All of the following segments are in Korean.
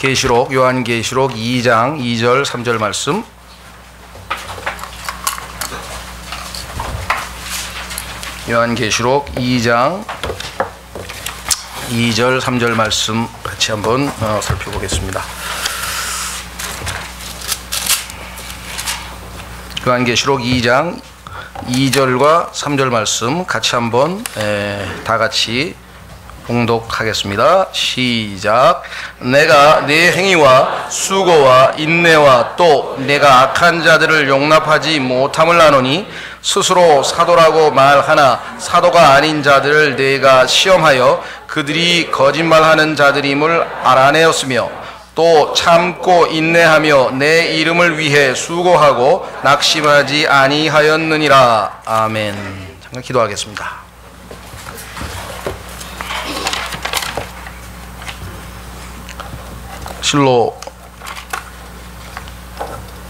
계시록 요한계시록 2장 2절 3절 말씀. 요한계시록 2장 2절 3절 말씀 같이 한번 살펴보겠습니다. 요한계시록 2장 2절과 3절 말씀 같이 한번 다 같이 봉독하겠습니다. 시작. 내가 네 행위와 수고와 인내와 또 내가 악한 자들을 용납하지 못함을 아노니 스스로 사도라고 말하나 사도가 아닌 자들을 내가 시험하여 그들이 거짓말하는 자들임을 알아내었으며 또 참고 인내하며 내 이름을 위해 수고하고 낙심하지 아니하였느니라. 아멘. 잠깐 기도하겠습니다. 실로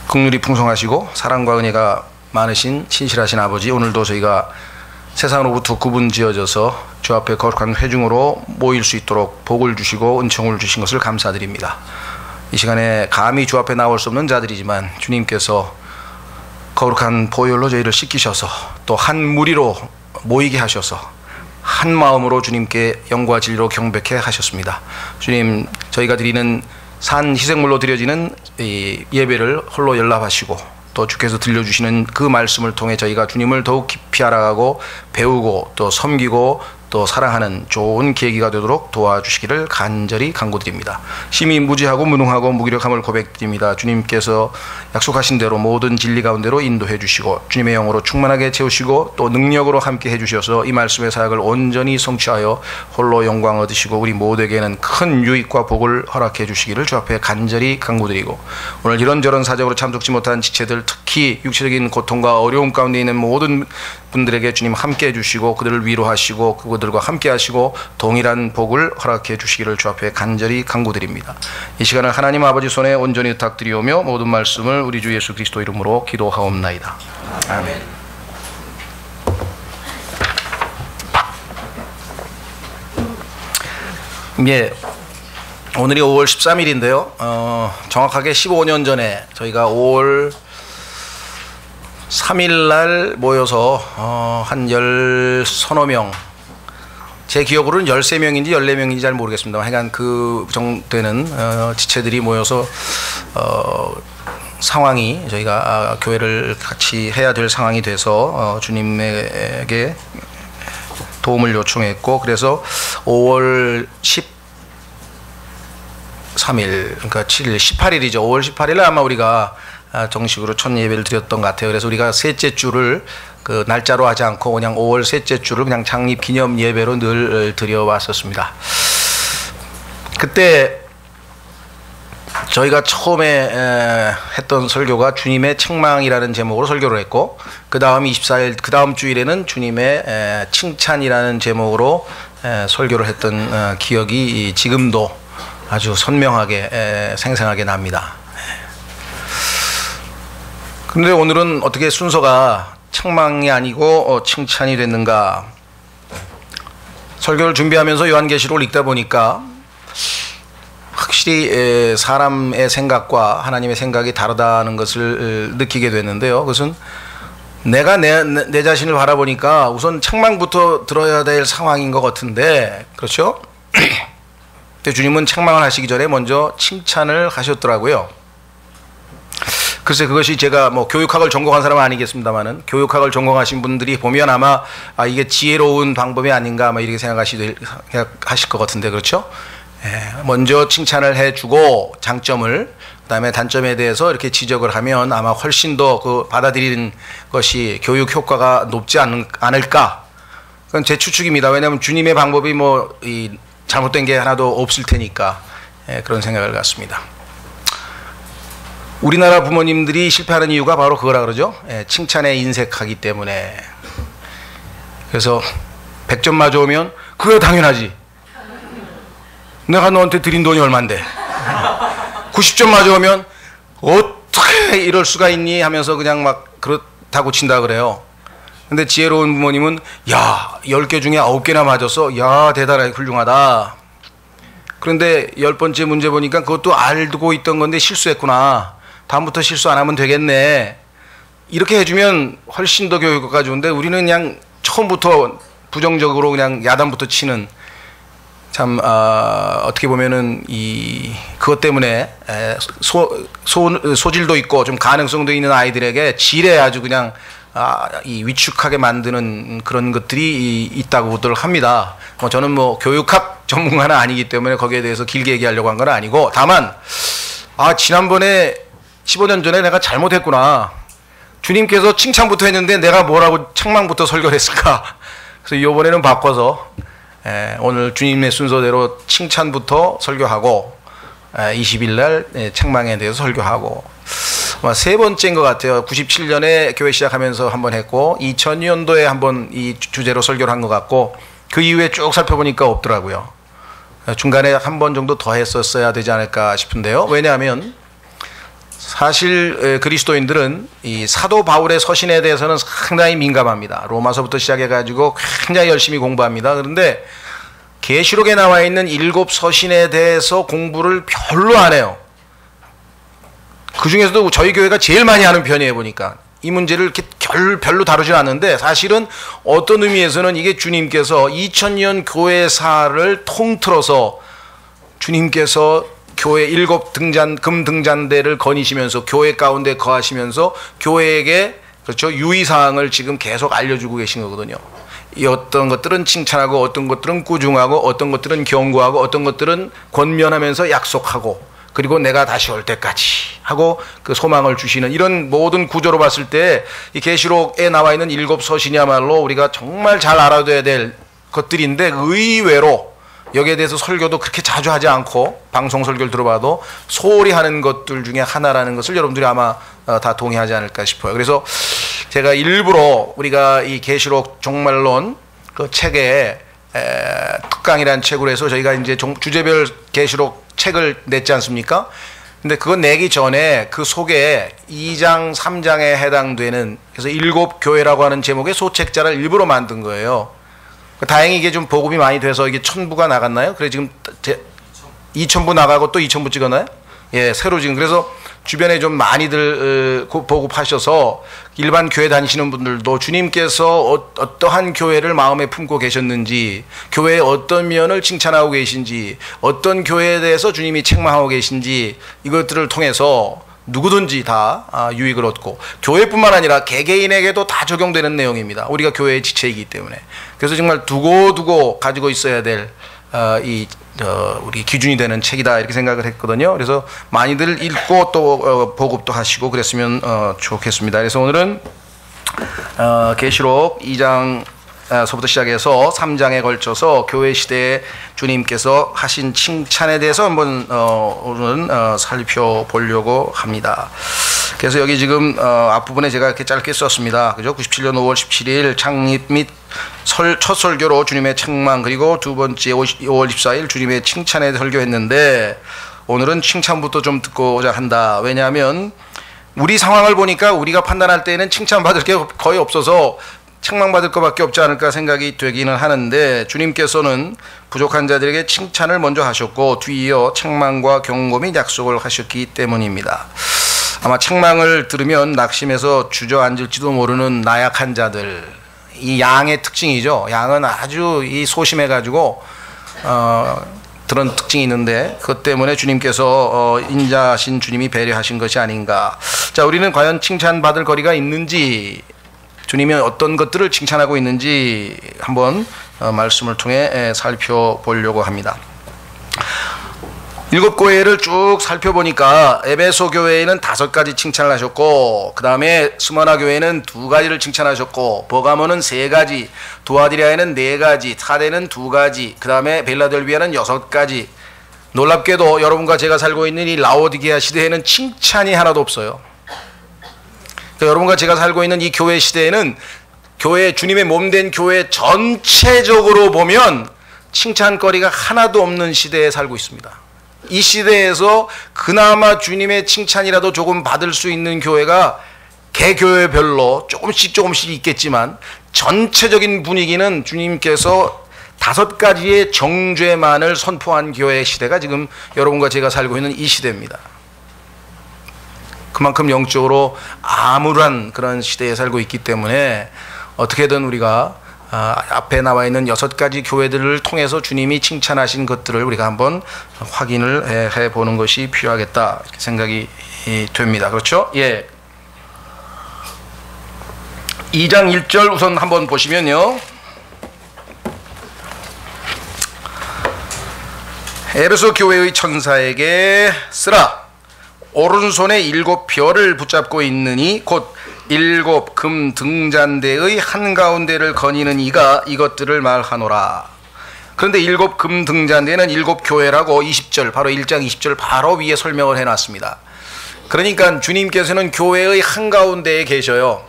긍휼이 풍성하시고 사랑과 은혜가 많으신 친실하신 아버지, 오늘도 저희가 세상으로부터 구분지어져서 주 앞에 거룩한 회중으로 모일 수 있도록 복을 주시고 은총을 주신 것을 감사드립니다. 이 시간에 감히 주 앞에 나올 수 없는 자들이지만 주님께서 거룩한 보혈로 저희를 씻기셔서 또 한 무리로 모이게 하셔서 한 마음으로 주님께 영과 진리로 경배케 하셨습니다. 주님, 저희가 드리는 산 희생물로 드려지는 이 예배를 홀로 연락하시고 또 주께서 들려주시는 그 말씀을 통해 저희가 주님을 더욱 깊이 알아가고 배우고 또 섬기고 또 사랑하는 좋은 계기가 되도록 도와주시기를 간절히 간구드립니다. 심히 무지하고 무능하고 무기력함을 고백드립니다. 주님께서 약속하신 대로 모든 진리 가운데로 인도해 주시고 주님의 영으로 충만하게 채우시고 또 능력으로 함께 해주셔서 이 말씀의 사역을 온전히 성취하여 홀로 영광 얻으시고 우리 모두에게는 큰 유익과 복을 허락해 주시기를 주 앞에 간절히 간구드리고, 오늘 이런저런 사정으로 참석지 못한 지체들, 특히 육체적인 고통과 어려움 가운데 있는 모든 분들에게 주님 함께 해주시고 그들을 위로하시고 그들과 함께 하시고 동일한 복을 허락해 주시기를 주 앞에 간절히 간구드립니다. 이 시간을 하나님 아버지 손에 온전히 부탁드리오며 모든 말씀을 우리 주 예수 그리스도 이름으로 기도하옵나이다. 아멘. 예, 오늘이 5월 13일인데요 정확하게 15년 전에 저희가 5월 3일날 모여서 한 10서너 명, 제 기억으로는 13명인지 14명인지 잘 모르겠습니다. 하여간 그 정도 되는 지체들이 모여서 상황이 저희가 교회를 같이 해야 될 상황이 돼서 주님에게 도움을 요청했고, 그래서 5월 13일 그러니까 7일 18일이죠. 5월 18일에 아마 우리가 정식으로 첫 예배를 드렸던 것 같아요. 그래서 우리가 셋째 주를 그 날짜로 하지 않고 그냥 5월 셋째 주를 그냥 창립 기념 예배로 늘 드려왔었습니다. 그때 저희가 처음에 했던 설교가 주님의 책망이라는 제목으로 설교를 했고, 그 다음 24일 그 다음 주일에는 주님의 칭찬이라는 제목으로 설교를 했던 기억이 지금도 아주 선명하게 생생하게 납니다. 근데 오늘은 어떻게 순서가 책망이 아니고 칭찬이 됐는가? 설교를 준비하면서 요한계시록을 읽다 보니까 확실히 사람의 생각과 하나님의 생각이 다르다는 것을 느끼게 됐는데요. 그것은 내가 내 자신을 바라보니까 우선 책망부터 들어야 될 상황인 것 같은데, 그렇죠? 근데 주님은 책망을 하시기 전에 먼저 칭찬을 하셨더라고요. 글쎄, 그것이 제가 뭐 교육학을 전공한 사람은 아니겠습니다만은 교육학을 전공하신 분들이 보면 아마 이게 지혜로운 방법이 아닌가 아마 이렇게 생각하실 것 같은데, 그렇죠? 먼저 칭찬을 해주고 장점을, 그다음에 단점에 대해서 이렇게 지적을 하면 아마 훨씬 더 그 받아들이는 것이 교육 효과가 높지 않을까? 그건 제 추측입니다. 왜냐하면 주님의 방법이 뭐 이 잘못된 게 하나도 없을 테니까 그런 생각을 갖습니다. 우리나라 부모님들이 실패하는 이유가 바로 그거라 그러죠. 칭찬에 인색하기 때문에. 그래서 100점 맞아오면 그게 당연하지. 내가 너한테 드린 돈이 얼만데. 90점 맞아오면 어떻게 이럴 수가 있니 하면서 그냥 막 그렇다고 친다 그래요. 근데 지혜로운 부모님은 야, 10개 중에 9개나 맞았어. 야, 대단하게 훌륭하다. 그런데 10번째 문제 보니까 그것도 알고 있던 건데 실수했구나. 다음부터 실수 안 하면 되겠네. 이렇게 해주면 훨씬 더 교육효과가 좋은데 우리는 그냥 처음부터 부정적으로 그냥 야단부터 치는 참 어떻게 보면은 그것 때문에 소질도 있고 좀 가능성도 있는 아이들에게 질에 아주 그냥 이 위축하게 만드는 그런 것들이 있다고들 합니다. 저는 뭐 교육학 전문가는 아니기 때문에 거기에 대해서 길게 얘기하려고 한 건 아니고 다만 지난번에 15년 전에 내가 잘못했구나. 주님께서 칭찬부터 했는데 내가 뭐라고 책망부터 설교를 했을까. 그래서 이번에는 바꿔서 오늘 주님의 순서대로 칭찬부터 설교하고 20일 날 책망에 대해서 설교하고 아마 세 번째인 것 같아요. 97년에 교회 시작하면서 한번 했고 2000년도에 한번 이 주제로 설교를 한 것 같고 그 이후에 쭉 살펴보니까 없더라고요. 중간에 한 번 정도 더 했었어야 되지 않을까 싶은데요. 왜냐하면 사실 그리스도인들은 이 사도 바울의 서신에 대해서는 상당히 민감합니다. 로마서부터 시작해가지고 굉장히 열심히 공부합니다. 그런데 계시록에 나와 있는 7 서신에 대해서 공부를 별로 안 해요. 그 중에서도 저희 교회가 제일 많이 하는 편이에요. 보니까 이 문제를 이렇게 별로 다루지 않는데 사실은 어떤 의미에서는 이게 주님께서 2000년 교회사를 통틀어서 주님께서 교회 7 금등잔대를 거니시면서 교회 가운데 거하시면서 교회에게 그렇죠 유의사항을 지금 계속 알려주고 계신 거거든요. 이 어떤 것들은 칭찬하고 어떤 것들은 꾸중하고 어떤 것들은 경고하고 어떤 것들은 권면하면서 약속하고 그리고 내가 다시 올 때까지 하고 그 소망을 주시는 이런 모든 구조로 봤을 때 이 계시록에 나와 있는 7 서신이야말로 우리가 정말 잘 알아둬야 될 것들인데 의외로 여기에 대해서 설교도 그렇게 자주 하지 않고 방송 설교를 들어봐도 소홀히 하는 것들 중에 하나라는 것을 여러분들이 아마 다 동의하지 않을까 싶어요. 그래서 제가 일부러 우리가 이 계시록 종말론 그 책에 특강이라는 책으로 해서 저희가 이제 주제별 계시록 책을 냈지 않습니까? 근데 그거 내기 전에 그 속에 2장, 3장에 해당되는 그래서 7 교회라고 하는 제목의 소책자를 일부러 만든 거예요. 다행히 이게 좀 보급이 많이 돼서 이게 1000부가 나갔나요? 그래 지금 2000부 나가고 또 2000부 찍었나요? 예, 새로 지금 그래서 주변에 좀 많이들 보급하셔서 일반 교회 다니시는 분들도 주님께서 어떠한 교회를 마음에 품고 계셨는지 교회의 어떤 면을 칭찬하고 계신지 어떤 교회에 대해서 주님이 책망하고 계신지 이것들을 통해서 누구든지 다 유익을 얻고 교회뿐만 아니라 개개인에게도 다 적용되는 내용입니다. 우리가 교회의 지체이기 때문에 그래서 정말 두고 가지고 있어야 될 우리 기준이 되는 책이다 이렇게 생각을 했거든요. 그래서 많이들 읽고 또 보급도 하시고 그랬으면 좋겠습니다. 그래서 오늘은 계시록 2장서부터 시작해서 3장에 걸쳐서 교회 시대에 주님께서 하신 칭찬에 대해서 한번 오늘은 살펴보려고 합니다. 그래서 여기 지금 앞부분에 제가 이렇게 짧게 썼습니다. 그죠? 97년 5월 17일 창립 및 첫 설교로 주님의 책망 그리고 두 번째 5월 14일 주님의 칭찬에 설교했는데 오늘은 칭찬부터 좀 듣고자 한다. 왜냐하면 우리 상황을 보니까 우리가 판단할 때에는 칭찬받을 게 거의 없어서 책망받을 것밖에 없지 않을까 생각이 되기는 하는데 주님께서는 부족한 자들에게 칭찬을 먼저 하셨고 뒤이어 책망과 경고 및 약속을 하셨기 때문입니다. 아마 책망을 들으면 낙심해서 주저앉을지도 모르는 나약한 자들 이 양의 특징이죠. 양은 아주 소심해가지고 그런 특징이 있는데 그것 때문에 주님께서 인자하신 주님이 배려하신 것이 아닌가. 자, 우리는 과연 칭찬받을 거리가 있는지 주님이 어떤 것들을 칭찬하고 있는지 한번 말씀을 통해 살펴보려고 합니다. 7 교회를 쭉 살펴보니까 에베소 교회에는 5가지 칭찬을 하셨고 그 다음에 스무나 교회는 2가지를 칭찬하셨고 버가모는 3가지, 두아디라에는 4가지, 사데는 2가지, 그 다음에 벨라델비아는 6가지. 놀랍게도 여러분과 제가 살고 있는 이 라오디게아 시대에는 칭찬이 하나도 없어요. 그러니까 여러분과 제가 살고 있는 이 교회 시대에는 교회 주님의 몸된 교회 전체적으로 보면 칭찬거리가 하나도 없는 시대에 살고 있습니다. 이 시대에서 그나마 주님의 칭찬이라도 조금 받을 수 있는 교회가 개교회별로 조금씩 있겠지만 전체적인 분위기는 주님께서 5가지의 정죄만을 선포한 교회 시대가 지금 여러분과 제가 살고 있는 이 시대입니다. 그만큼 영적으로 암울한 그런 시대에 살고 있기 때문에 어떻게든 우리가 앞에 나와 있는 6가지 교회들을 통해서 주님이 칭찬하신 것들을 우리가 한번 확인을 해보는 것이 필요하겠다 이렇게 생각이 됩니다. 그렇죠? 예. 2장 1절 우선 한번 보시면요. 에베소 교회의 천사에게 쓰라. 오른손에 7 별을 붙잡고 있느니 곧 7 금 등잔대의 한가운데를 거니는 이가 이것들을 말하노라. 그런데 7 금 등잔대는 7 교회라고 20절 바로 1장 20절 바로 위에 설명을 해놨습니다. 그러니까 주님께서는 교회의 한가운데에 계셔요.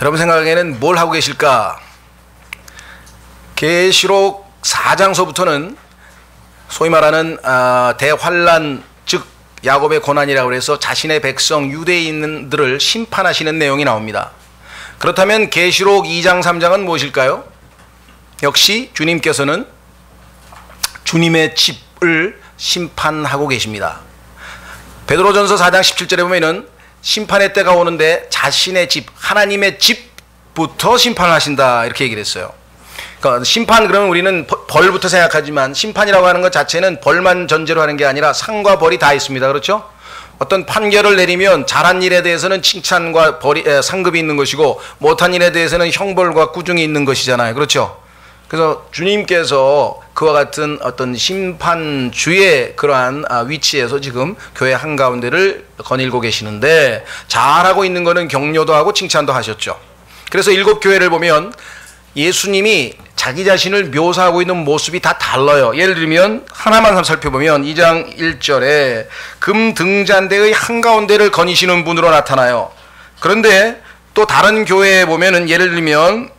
여러분 생각에는 뭘 하고 계실까? 계시록 4장서부터는 소위 말하는 대환란 즉 야곱의 고난이라고 해서 자신의 백성 유대인들을 심판하시는 내용이 나옵니다. 그렇다면 계시록 2장 3장은 무엇일까요? 역시 주님께서는 주님의 집을 심판하고 계십니다. 베드로전서 4장 17절에 보면은 심판의 때가 오는데 자신의 집, 하나님의 집부터 심판을 하신다 이렇게 얘기를 했어요. 그러니까 심판 그러면 우리는 벌부터 생각하지만 심판이라고 하는 것 자체는 벌만 전제로 하는 게 아니라 상과 벌이 다 있습니다. 그렇죠? 어떤 판결을 내리면 잘한 일에 대해서는 칭찬과 벌이, 상급이 있는 것이고 못한 일에 대해서는 형벌과 꾸중이 있는 것이잖아요. 그렇죠? 그래서 주님께서 그와 같은 어떤 심판주의 그러한 위치에서 지금 교회 한가운데를 거닐고 계시는데 잘하고 있는 거는 격려도 하고 칭찬도 하셨죠. 그래서 7 교회를 보면 예수님이 자기 자신을 묘사하고 있는 모습이 다 달라요. 예를 들면 하나만 살펴보면 2장 1절에 금 등잔대의 한가운데를 거니시는 분으로 나타나요. 그런데 또 다른 교회에 보면은 예를 들면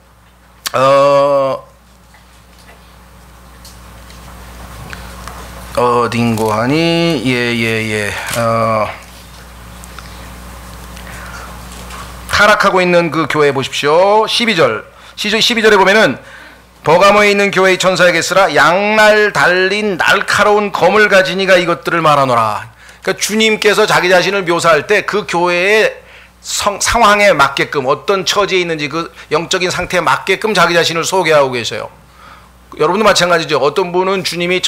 어딘고 하니 타락하고 있는 그 교회 보십시오. 12절에 보면은 버가모에 있는 교회의 천사에게 쓰라. 양날 달린 날카로운 검을 가진 이가 이것들을 말하노라. 그러니까 주님께서 자기 자신을 묘사할 때 그 교회의 상황에 맞게끔 어떤 처지에 있는지 그 영적인 상태에 맞게끔 자기 자신을 소개하고 계셔요. 여러분도 마찬가지죠. 어떤 분은 주님이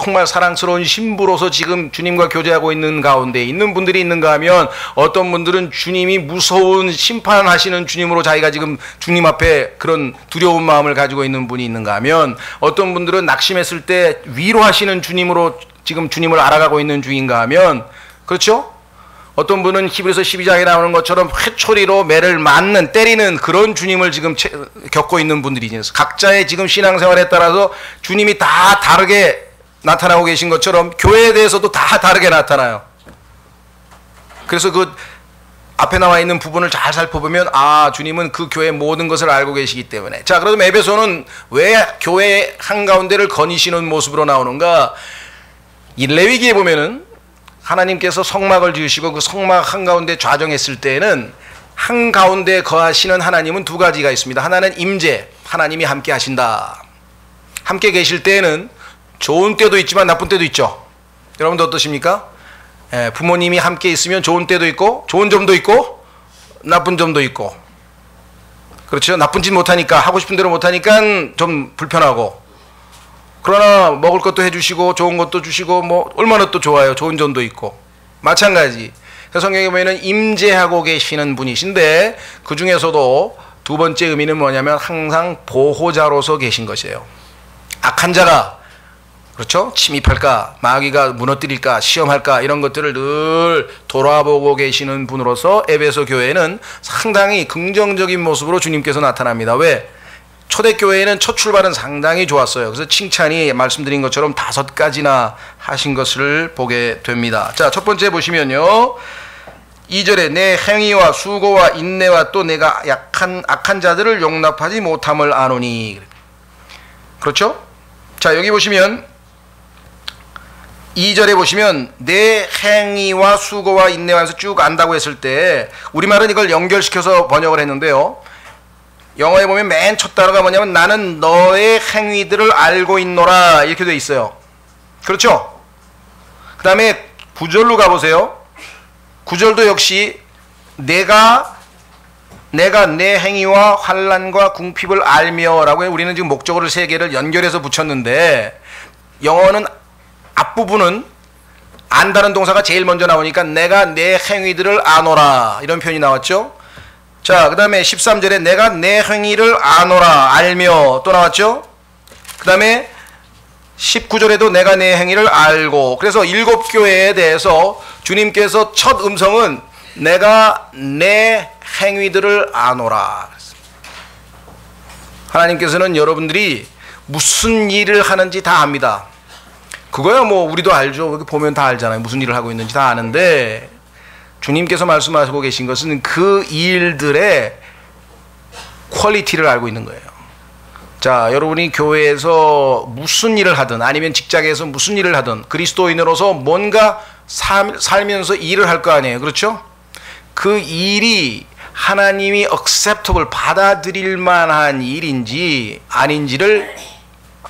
정말 사랑스러운 신부로서 지금 주님과 교제하고 있는 가운데 있는 분들이 있는가 하면 어떤 분들은 주님이 무서운 심판하시는 주님으로 자기가 지금 주님 앞에 그런 두려운 마음을 가지고 있는 분이 있는가 하면 어떤 분들은 낙심했을 때 위로하시는 주님으로 지금 주님을 알아가고 있는 중인가 하면 그렇죠? 어떤 분은 히브리서 12장에 나오는 것처럼 회초리로 매를 맞는 때리는 그런 주님을 지금 겪고 있는 분들이 있어요. 각자의 지금 신앙생활에 따라서 주님이 다 다르게 나타나고 계신 것처럼 교회에 대해서도 다 다르게 나타나요. 그래서 그 앞에 나와 있는 부분을 잘 살펴보면 주님은 그 교회의 모든 것을 알고 계시기 때문에 자 그러면 에베소는 왜 교회 한가운데를 거니시는 모습으로 나오는가? 이 레위기에 보면은 하나님께서 성막을 지으시고 그 성막 한가운데 좌정했을 때에는 한가운데 거하시는 하나님은 2가지가 있습니다. 하나는 임재, 하나님이 함께 하신다. 함께 계실 때에는 좋은 때도 있지만 나쁜 때도 있죠. 여러분도 어떠십니까? 부모님이 함께 있으면 좋은 때도 있고 좋은 점도 있고 나쁜 점도 있고 그렇죠? 나쁜 짓 못하니까 하고 싶은 대로 못하니까 좀 불편하고 그러나 먹을 것도 해주시고 좋은 것도 주시고 뭐 얼마나 또 좋아요. 좋은 점도 있고 마찬가지. 성경에 보면 임재하고 계시는 분이신데 그 중에서도 2번째 의미는 뭐냐면 항상 보호자로서 계신 것이에요. 악한 자가 그렇죠? 침입할까 마귀가 무너뜨릴까 시험할까 이런 것들을 늘 돌아보고 계시는 분으로서 에베소 교회는 상당히 긍정적인 모습으로 주님께서 나타납니다. 왜? 초대교회에는 첫 출발은 상당히 좋았어요. 그래서 칭찬이 말씀드린 것처럼 5가지나 하신 것을 보게 됩니다. 자, 첫 번째 보시면요. 2절에 내 행위와 수고와 인내와 또 내가 악한 자들을 용납하지 못함을 아노니. 그렇죠? 자, 여기 보시면 2절에 보시면 내 행위와 수고와 인내와 하면서 쭉 안다고 했을 때 우리말은 이걸 연결시켜서 번역을 했는데요. 영어에 보면 맨 첫 단어가 뭐냐면 나는 너의 행위들을 알고 있노라 이렇게 돼 있어요. 그렇죠? 그 다음에 9절로 가보세요. 9절도 역시 내가 내 행위와 환난과 궁핍을 알며 라고 우리는 지금 목적어를 3개를 연결해서 붙였는데 영어는 앞부분은 안다는 동사가 제일 먼저 나오니까 내가 내 행위들을 아노라 이런 표현이 나왔죠. 자, 그 다음에 13절에 내가 내 행위를 아노라 알며 또 나왔죠. 그 다음에 19절에도 내가 내 행위를 알고. 그래서 7교회에 대해서 주님께서 첫 음성은 내가 내 행위들을 아노라. 하나님께서는 여러분들이 무슨 일을 하는지 다 압니다. 그거야 뭐 우리도 알죠. 여기 보면 다 알잖아요. 무슨 일을 하고 있는지 다 아는데 주님께서 말씀하시고 계신 것은 그 일들의 퀄리티를 알고 있는 거예요. 자, 여러분이 교회에서 무슨 일을 하든 아니면 직장에서 무슨 일을 하든 그리스도인으로서 뭔가 살면서 일을 할 거 아니에요. 그렇죠? 그 일이 하나님이 acceptable 받아들일 만한 일인지 아닌지를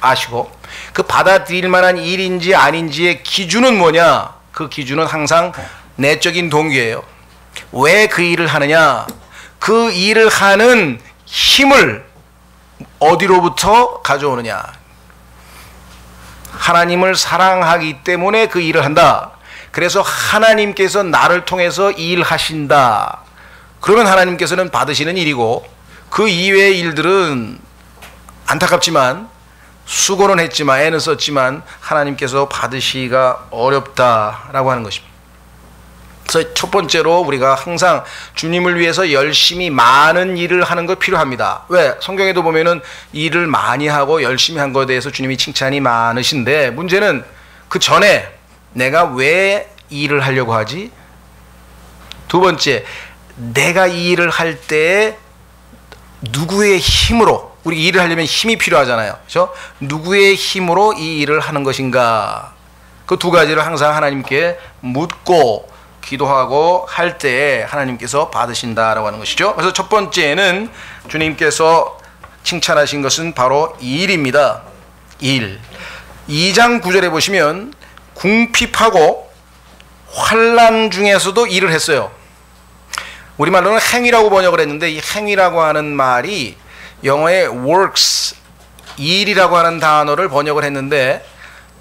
아시고 그 받아들일 만한 일인지 아닌지의 기준은 뭐냐? 그 기준은 항상 내적인 동기예요. 왜 그 일을 하느냐? 그 일을 하는 힘을 어디로부터 가져오느냐? 하나님을 사랑하기 때문에 그 일을 한다. 그래서 하나님께서 나를 통해서 일하신다. 그러면 하나님께서는 받으시는 일이고 그 이외의 일들은 안타깝지만 수고는 했지만 애는 썼지만 하나님께서 받으시기가 어렵다라고 하는 것입니다. 그래서 첫 번째로 우리가 항상 주님을 위해서 열심히 많은 일을 하는 거 필요합니다. 왜? 성경에도 보면은 일을 많이 하고 열심히 한 것에 대해서 주님이 칭찬이 많으신데 문제는 그 전에 내가 왜 일을 하려고 하지? 두 번째, 내가 이 일을 할 때 누구의 힘으로, 우리 일을 하려면 힘이 필요하잖아요. 그렇죠? 누구의 힘으로 이 일을 하는 것인가? 그 두 가지를 항상 하나님께 묻고 기도하고 할 때 하나님께서 받으신다라고 하는 것이죠. 그래서 첫 번째는 주님께서 칭찬하신 것은 바로 일입니다. 일. 2장 9절에 보시면 궁핍하고 환난 중에서도 일을 했어요. 우리말로는 행위라고 번역을 했는데 이 행위라고 하는 말이 영어의 works, 일이라고 하는 단어를 번역을 했는데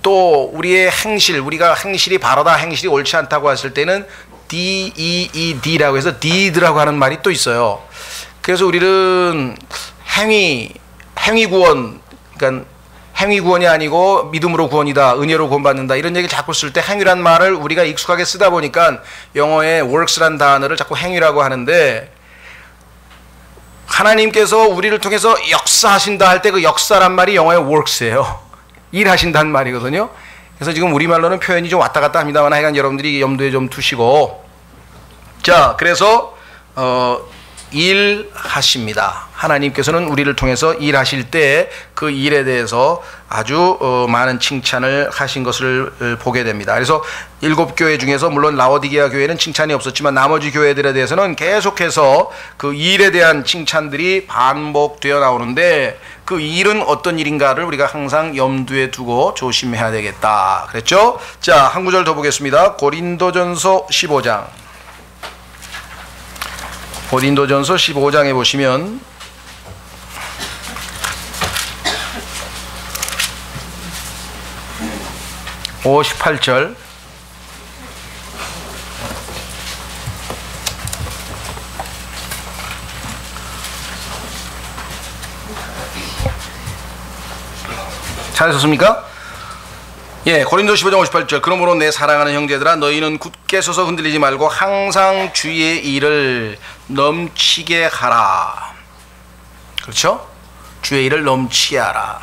또 우리의 행실, 우리가 행실이 바르다, 행실이 옳지 않다고 했을 때는 deed라고 해서 deed라고 하는 말이 또 있어요. 그래서 우리는 행위 구원, 그러니까 행위 구원이 아니고 믿음으로 구원이다, 은혜로 구원받는다 이런 얘기를 자꾸 쓸 때 행위란 말을 우리가 익숙하게 쓰다 보니까 영어의 works란 단어를 자꾸 행위라고 하는데 하나님께서 우리를 통해서 역사하신다 할 때 그 역사란 말이 영어의 works예요. 일하신다는 말이거든요. 그래서 지금 우리말로는 표현이 좀 왔다 갔다 합니다만 하여간 여러분들이 염두에 좀 두시고 자, 그래서 일하십니다. 하나님께서는 우리를 통해서 일하실 때 그 일에 대해서 아주 많은 칭찬을 하신 것을 보게 됩니다. 그래서 7교회 중에서 물론 라오디게아 교회는 칭찬이 없었지만 나머지 교회들에 대해서는 계속해서 그 일에 대한 칭찬들이 반복되어 나오는데 그 일은 어떤 일인가를 우리가 항상 염두에 두고 조심해야 되겠다 그랬죠? 자, 한 구절 더 보겠습니다. 고린도전서 15장. 고린도전서 15장에 보시면 58절 찾으셨습니까? 예, 고린도 15장 58절. 그러므로 내 사랑하는 형제들아 너희는 굳게 서서 흔들리지 말고 항상 주의 일을 넘치게 하라. 그렇죠? 주의 일을 넘치게 하라.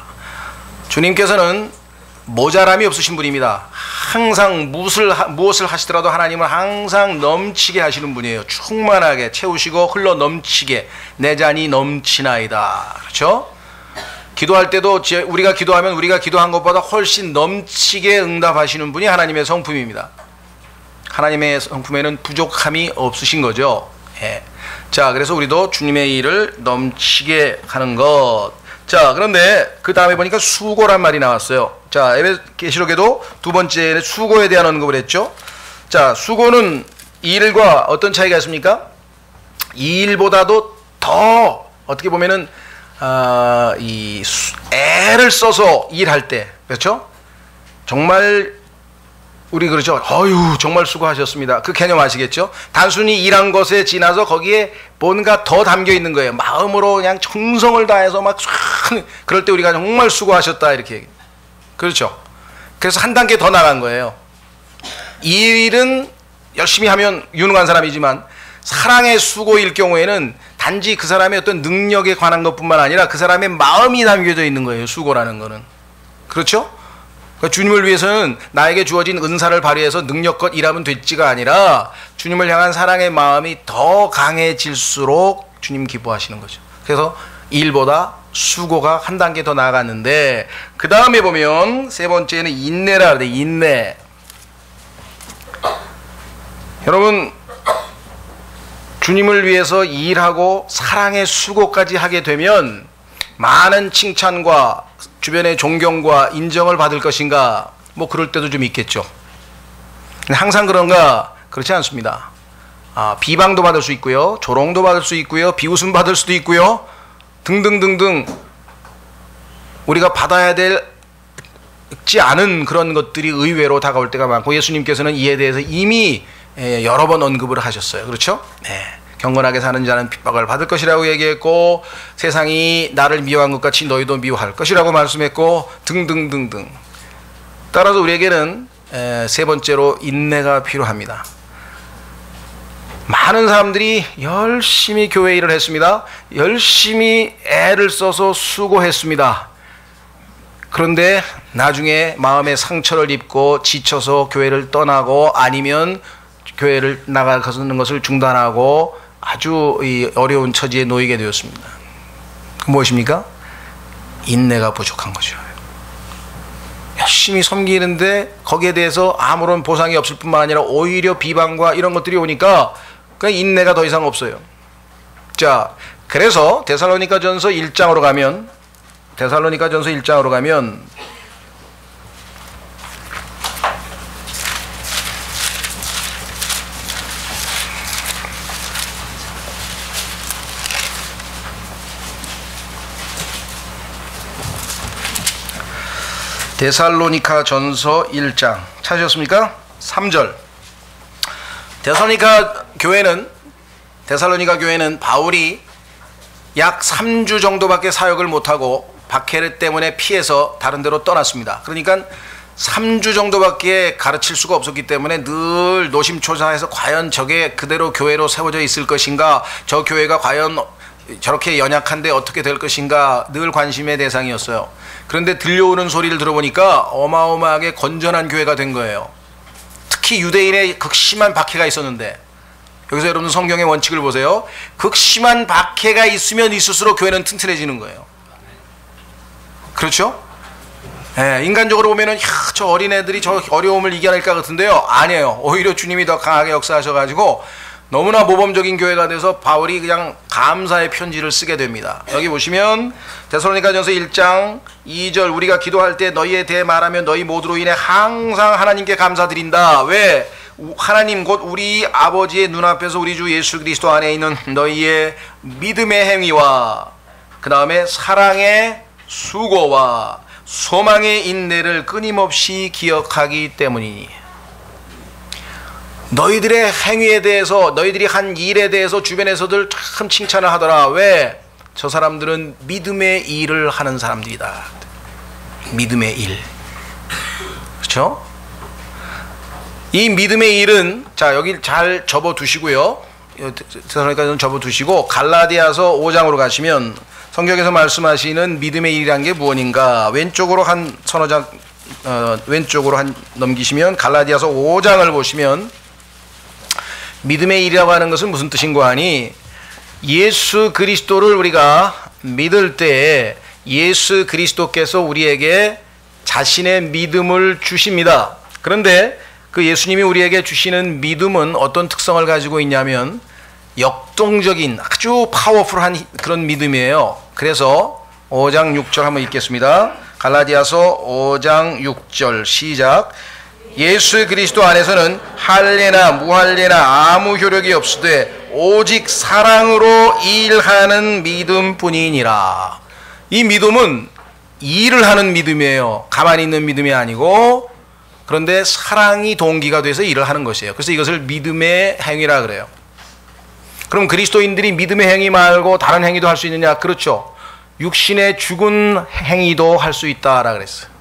주님께서는 모자람이 없으신 분입니다. 항상 무엇을 하시더라도 하나님은 항상 넘치게 하시는 분이에요. 충만하게 채우시고 흘러 넘치게 내 잔이 넘치나이다. 그렇죠? 기도할 때도 우리가 기도하면 우리가 기도한 것보다 훨씬 넘치게 응답하시는 분이 하나님의 성품입니다. 하나님의 성품에는 부족함이 없으신 거죠. 예. 자, 그래서 우리도 주님의 일을 넘치게 하는 것. 자, 그런데 그 다음에 보니까 수고란 말이 나왔어요. 자, 에베소계시록에도 두 번째는 수고에 대한 언급을 했죠. 자, 수고는 일과 어떤 차이가 있습니까? 이 일보다도 더 어떻게 보면은 애를 써서 일할 때, 그렇죠? 정말 우리 그러죠. 어휴, 정말 수고하셨습니다. 그 개념 아시겠죠? 단순히 일한 것에 지나서 거기에 뭔가 더 담겨 있는 거예요. 마음으로 그냥 정성을 다해서 막 그럴 때 우리가 정말 수고하셨다 이렇게 얘기해요. 그렇죠? 그래서 한 단계 더 나간 거예요. 이 일은 열심히 하면 유능한 사람이지만 사랑의 수고일 경우에는 단지 그 사람의 어떤 능력에 관한 것뿐만 아니라 그 사람의 마음이 담겨져 있는 거예요. 수고라는 거는. 그렇죠? 그러니까 주님을 위해서는 나에게 주어진 은사를 발휘해서 능력껏 일하면 됐지가 아니라 주님을 향한 사랑의 마음이 더 강해질수록 주님 기뻐하시는 거죠. 그래서 일보다 수고가 한 단계 더 나아갔는데 그 다음에 보면 세 번째는 인내라 그래. 인내. 여러분, 주님을 위해서 일하고 사랑의 수고까지 하게 되면 많은 칭찬과 주변의 존경과 인정을 받을 것인가? 뭐 그럴 때도 좀 있겠죠. 근데 항상 그런가? 그렇지 않습니다. 비방도 받을 수 있고요, 조롱도 받을 수 있고요, 비웃음 받을 수도 있고요, 등등등등 우리가 받아야 되지 않은 그런 것들이 의외로 다가올 때가 많고 예수님께서는 이에 대해서 이미 여러 번 언급을 하셨어요. 그렇죠? 네. 경건하게 사는 자는 핍박을 받을 것이라고 얘기했고 세상이 나를 미워한 것 같이 너희도 미워할 것이라고 말씀했고 등등등등. 따라서 우리에게는 세 번째로 인내가 필요합니다. 많은 사람들이 열심히 교회 일을 했습니다. 열심히 애를 써서 수고했습니다. 그런데 나중에 마음의 상처를 입고 지쳐서 교회를 떠나고 아니면 교회를 나가는 것을 중단하고 아주 어려운 처지에 놓이게 되었습니다. 무엇입니까? 인내가 부족한 거죠. 열심히 섬기는데 거기에 대해서 아무런 보상이 없을 뿐만 아니라 오히려 비방과 이런 것들이 오니까 그 인내가 더 이상 없어요. 자, 그래서 데살로니가전서 1장으로 가면 데살로니가전서 1장 찾으셨습니까? 3절. 데살로니가 교회는 바울이 약 3주 정도밖에 사역을 못하고 박해를 때문에 피해서 다른 데로 떠났습니다. 그러니까 3주 정도밖에 가르칠 수가 없었기 때문에 늘 노심초사해서 과연 저게 그대로 교회로 세워져 있을 것인가, 저 교회가 과연 저렇게 연약한데 어떻게 될 것인가 늘 관심의 대상이었어요. 그런데 들려오는 소리를 들어보니까 어마어마하게 건전한 교회가 된 거예요. 특히 유대인의 극심한 박해가 있었는데, 여기서 여러분 성경의 원칙을 보세요. 극심한 박해가 있으면 있을수록 교회는 튼튼해지는 거예요. 그렇죠? 네, 인간적으로 보면은 저 어린애들이 저 어려움을 이겨낼까 같은데요, 아니에요. 오히려 주님이 더 강하게 역사하셔가지고 너무나 모범적인 교회가 돼서 바울이 그냥 감사의 편지를 쓰게 됩니다. 여기 보시면 데살로니가전서 1장 2절, 우리가 기도할 때 너희에 대해 말하며 너희 모두로 인해 항상 하나님께 감사드린다. 왜? 하나님 곧 우리 아버지의 눈앞에서 우리 주 예수 그리스도 안에 있는 너희의 믿음의 행위와 그 다음에 사랑의 수고와 소망의 인내를 끊임없이 기억하기 때문이니. 너희들의 행위에 대해서, 너희들이 한 일에 대해서 주변에서들 참 칭찬을 하더라. 왜? 저 사람들은 믿음의 일을 하는 사람들이다. 믿음의 일. 그렇죠? 이 믿음의 일은, 자, 여기 잘 접어두시고요. 데살로니가는 접어두시고 갈라디아서 5장으로 가시면 성경에서 말씀하시는 믿음의 일이란 게 무엇인가, 왼쪽으로 한 서너 장 왼쪽으로 한 넘기시면 갈라디아서 5장을 보시면 믿음의 일이라고 하는 것은 무슨 뜻인고 하니, 예수 그리스도를 우리가 믿을 때에 예수 그리스도께서 우리에게 자신의 믿음을 주십니다. 그런데 그 예수님이 우리에게 주시는 믿음은 어떤 특성을 가지고 있냐면 역동적인 아주 파워풀한 그런 믿음이에요. 그래서 5장 6절 한번 읽겠습니다. 갈라디아서 5장 6절 시작. 예수 그리스도 안에서는 할례나 무할례나 아무 효력이 없으되 오직 사랑으로 일하는 믿음뿐이니라. 이 믿음은 일을 하는 믿음이에요. 가만히 있는 믿음이 아니고, 그런데 사랑이 동기가 돼서 일을 하는 것이에요. 그래서 이것을 믿음의 행위라 그래요. 그럼 그리스도인들이 믿음의 행위 말고 다른 행위도 할 수 있느냐? 그렇죠. 육신의 죽은 행위도 할 수 있다라 그랬어요.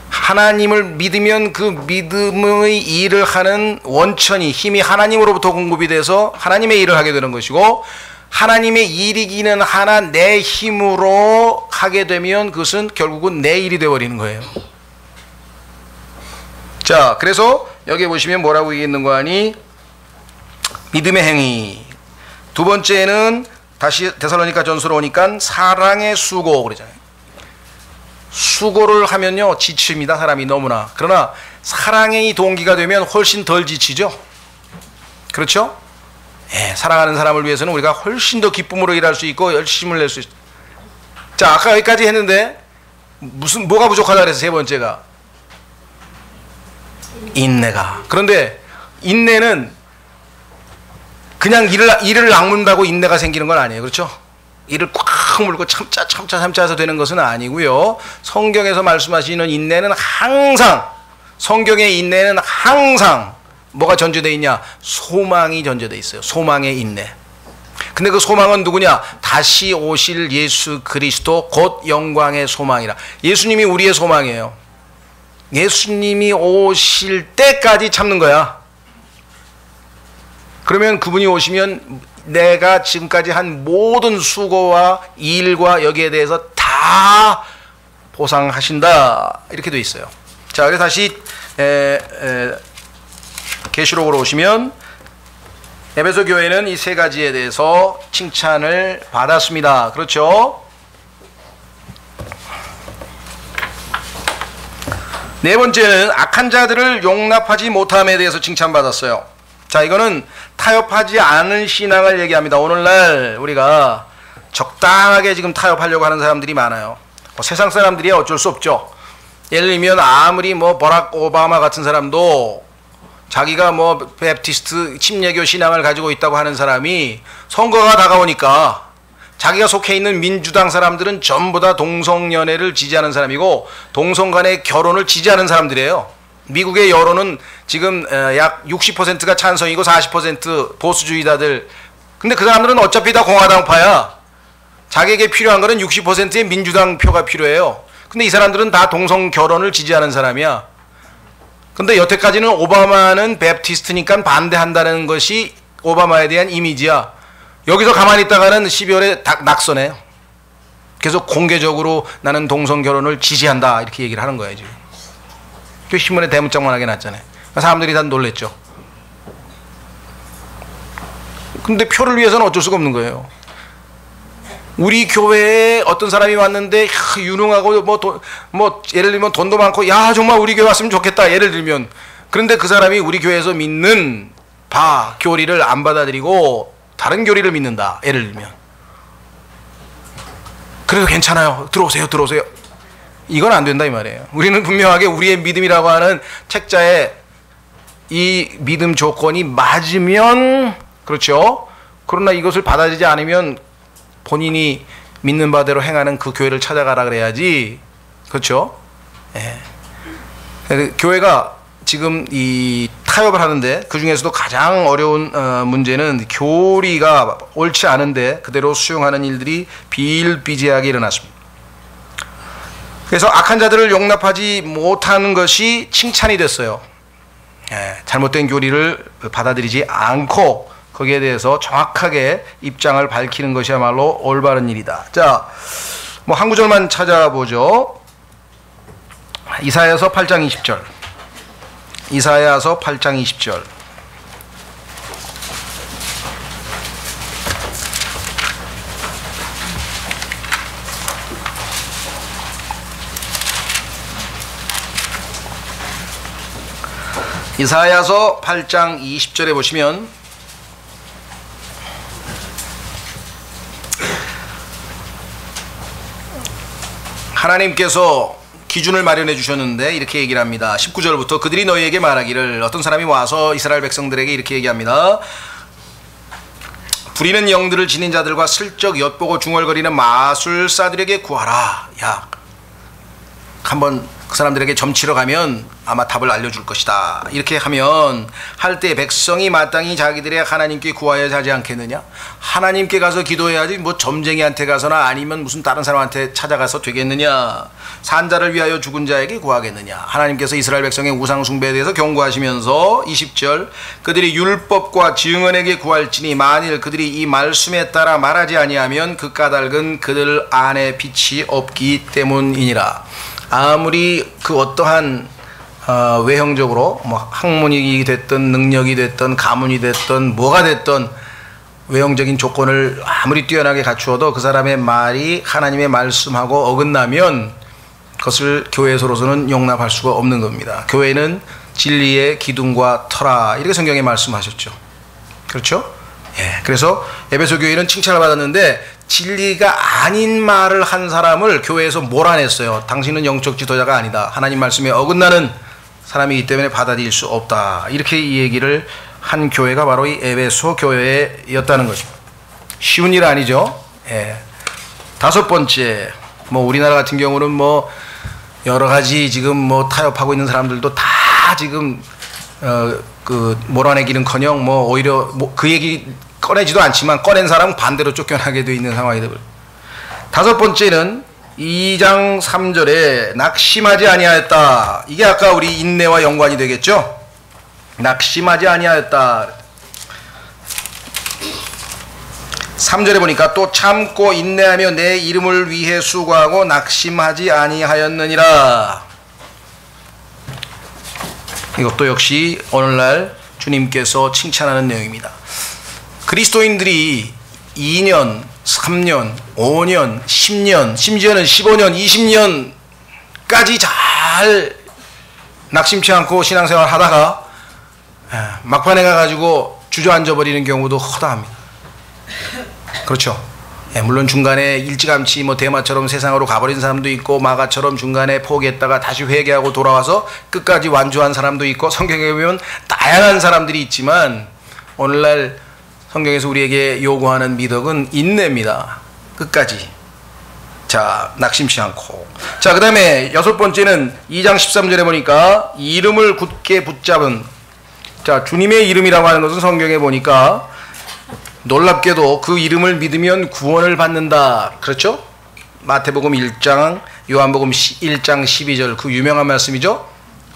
하나님을 믿으면 그 믿음의 일을 하는 원천이, 힘이 하나님으로부터 공급이 돼서 하나님의 일을 하게 되는 것이고, 하나님의 일이기는 하나 내 힘으로 하게 되면 그것은 결국은 내 일이 되어버리는 거예요. 자, 그래서 여기 보시면 뭐라고 얘기했는 거 아니? 믿음의 행위. 두 번째는 다시 데살로니가 전서로 오니까 사랑의 수고 그러잖아요. 수고를 하면요 지칩니다, 사람이 너무나. 그러나 사랑의 동기가 되면 훨씬 덜 지치죠. 그렇죠? 예, 사랑하는 사람을 위해서는 우리가 훨씬 더 기쁨으로 일할 수 있고 열심을 낼 수 있어요. 자, 아까 여기까지 했는데 뭐가 부족하다 그래서 세 번째가 인내가. 그런데 인내는 그냥 이를 악문다고 인내가 생기는 건 아니에요. 그렇죠? 이를 꽉 물고 참자 해서 되는 것은 아니고요. 성경에서 말씀하시는 인내는 항상, 성경의 인내는 항상 뭐가 전제되어 있냐? 소망이 전제되어 있어요. 소망의 인내. 근데 그 소망은 누구냐? 다시 오실 예수 그리스도 곧 영광의 소망이라. 예수님이 우리의 소망이에요. 예수님이 오실 때까지 참는 거야. 그러면 그분이 오시면 내가 지금까지 한 모든 수고와 일과 여기에 대해서 다 보상하신다, 이렇게 되어 있어요. 자, 그래서 다시 계시록으로 오시면 에베소 교회는 이 세 가지에 대해서 칭찬을 받았습니다. 그렇죠? 네 번째는 악한 자들을 용납하지 못함에 대해서 칭찬받았어요. 자, 이거는 타협하지 않은 신앙을 얘기합니다. 오늘날 우리가 적당하게 지금 타협하려고 하는 사람들이 많아요. 세상 사람들이 어쩔 수 없죠. 예를 들면 아무리 버락 오바마 같은 사람도 자기가 베프티스트 침례교 신앙을 가지고 있다고 하는 사람이 선거가 다가오니까 자기가 속해 있는 민주당 사람들은 전부 다 동성연애를 지지하는 사람이고 동성 간의 결혼을 지지하는 사람들이에요. 미국의 여론은 지금 약 60%가 찬성이고 40% 보수주의자들. 근데 그 사람들은 어차피 다 공화당파야. 자기에게 필요한 거는 60%의 민주당 표가 필요해요. 근데 이 사람들은 다 동성 결혼을 지지하는 사람이야. 근데 여태까지는 오바마는 베프티스트니까 반대한다는 것이 오바마에 대한 이미지야. 여기서 가만히 있다가는 12월에 낙선해요. 그래서 공개적으로 나는 동성 결혼을 지지한다, 이렇게 얘기를 하는 거예요, 지금. 그 신문에 대문짝만하게 났잖아요. 사람들이 다 놀랬죠. 근데 표를 위해서는 어쩔 수가 없는 거예요. 우리 교회에 어떤 사람이 왔는데 유능하고 예를 들면 돈도 많고 야 정말 우리 교회 왔으면 좋겠다, 예를 들면. 그런데 그 사람이 우리 교회에서 믿는 교리를 안 받아들이고 다른 교리를 믿는다, 예를 들면. 그래도 괜찮아요, 들어오세요. 이건 안 된다 이 말이에요. 우리는 분명하게 우리의 믿음이라고 하는 책자에 이 믿음 조건이 맞으면 그렇죠. 그러나 이것을 받아들이지 않으면 본인이 믿는 바대로 행하는 그 교회를 찾아가라 그래야지. 그렇죠? 예. 교회가 지금 이 타협을 하는데 그 중에서도 가장 어려운 문제는 교리가 옳지 않은데 그대로 수용하는 일들이 비일비재하게 일어났습니다. 그래서 악한 자들을 용납하지 못하는 것이 칭찬이 됐어요. 예, 잘못된 교리를 받아들이지 않고 거기에 대해서 정확하게 입장을 밝히는 것이야말로 올바른 일이다. 자, 한 구절만 찾아보죠. 이사야서 8장 20절. 이사야서 8장 20절. 이사야서 8장 20절에 보시면 하나님께서 기준을 마련해 주셨는데 이렇게 얘기를 합니다. 19절부터 그들이 너희에게 말하기를, 어떤 사람이 와서 이스라엘 백성들에게 이렇게 얘기합니다. 부리는 영들을 지닌 자들과 슬쩍 엿보고 중얼거리는 마술사들에게 구하라. 야, 한번 그 사람들에게 점치러 가면 아마 답을 알려줄 것이다. 이렇게 하면 할 때 백성이 마땅히 자기들의 하나님께 구하여야 하지 않겠느냐? 하나님께 가서 기도해야지 뭐 점쟁이한테 가서나 아니면 무슨 다른 사람한테 찾아가서 되겠느냐? 산자를 위하여 죽은 자에게 구하겠느냐? 하나님께서 이스라엘 백성의 우상 숭배에 대해서 경고하시면서 20절 그들이 율법과 증언에게 구할지니 만일 그들이 이 말씀에 따라 말하지 아니하면 그 까닭은 그들 안에 빛이 없기 때문이니라. 아무리 그 어떠한 외형적으로 뭐 학문이 됐든 능력이 됐든 가문이 됐든 뭐가 됐든 외형적인 조건을 아무리 뛰어나게 갖추어도 그 사람의 말이 하나님의 말씀하고 어긋나면 그것을 교회에서로서는 용납할 수가 없는 겁니다. 교회는 진리의 기둥과 터라, 이렇게 성경에 말씀하셨죠. 그렇죠? 예. 그래서 에베소 교회는 칭찬을 받았는데 진리가 아닌 말을 한 사람을 교회에서 몰아냈어요. 당신은 영적 지도자가 아니다. 하나님 말씀에 어긋나는 사람이기 때문에 받아들일 수 없다. 이렇게 이 얘기를 한 교회가 바로 이 에베소 교회였다는 것입니다. 쉬운 일 아니죠. 예. 다섯 번째, 뭐 우리나라 같은 경우는 뭐 여러 가지 지금 뭐 타협하고 있는 사람들도 다 지금 그 몰아내기는커녕 뭐 오히려 뭐 그 얘기 꺼내지도 않지만 꺼낸 사람은 반대로 쫓겨나게 돼 있는 상황이 되고, 다섯 번째는 2장 3절에 낙심하지 아니하였다. 이게 아까 우리 인내와 연관이 되겠죠. 낙심하지 아니하였다. 3절에 보니까 또 참고 인내하며 내 이름을 위해 수고하고 낙심하지 아니하였느니라. 이것도 역시 오늘날 주님께서 칭찬하는 내용입니다. 그리스도인들이 2년, 3년, 5년, 10년, 심지어는 15년, 20년까지 잘 낙심치 않고 신앙생활 하다가 막판에 가가지고 주저앉아 버리는 경우도 허다합니다. 그렇죠. 물론 중간에 일찌감치 뭐 대마처럼 세상으로 가버린 사람도 있고 마가처럼 중간에 포기했다가 다시 회개하고 돌아와서 끝까지 완주한 사람도 있고, 성경에 보면 다양한 사람들이 있지만 오늘날 성경에서 우리에게 요구하는 미덕은 인내입니다. 끝까지. 자, 낙심치 않고. 자, 그 다음에 여섯 번째는 2장 13절에 보니까 이름을 굳게 붙잡은, 자, 주님의 이름이라고 하는 것은 성경에 보니까 놀랍게도 그 이름을 믿으면 구원을 받는다. 그렇죠? 마태복음 1장, 요한복음 1장 12절, 그 유명한 말씀이죠.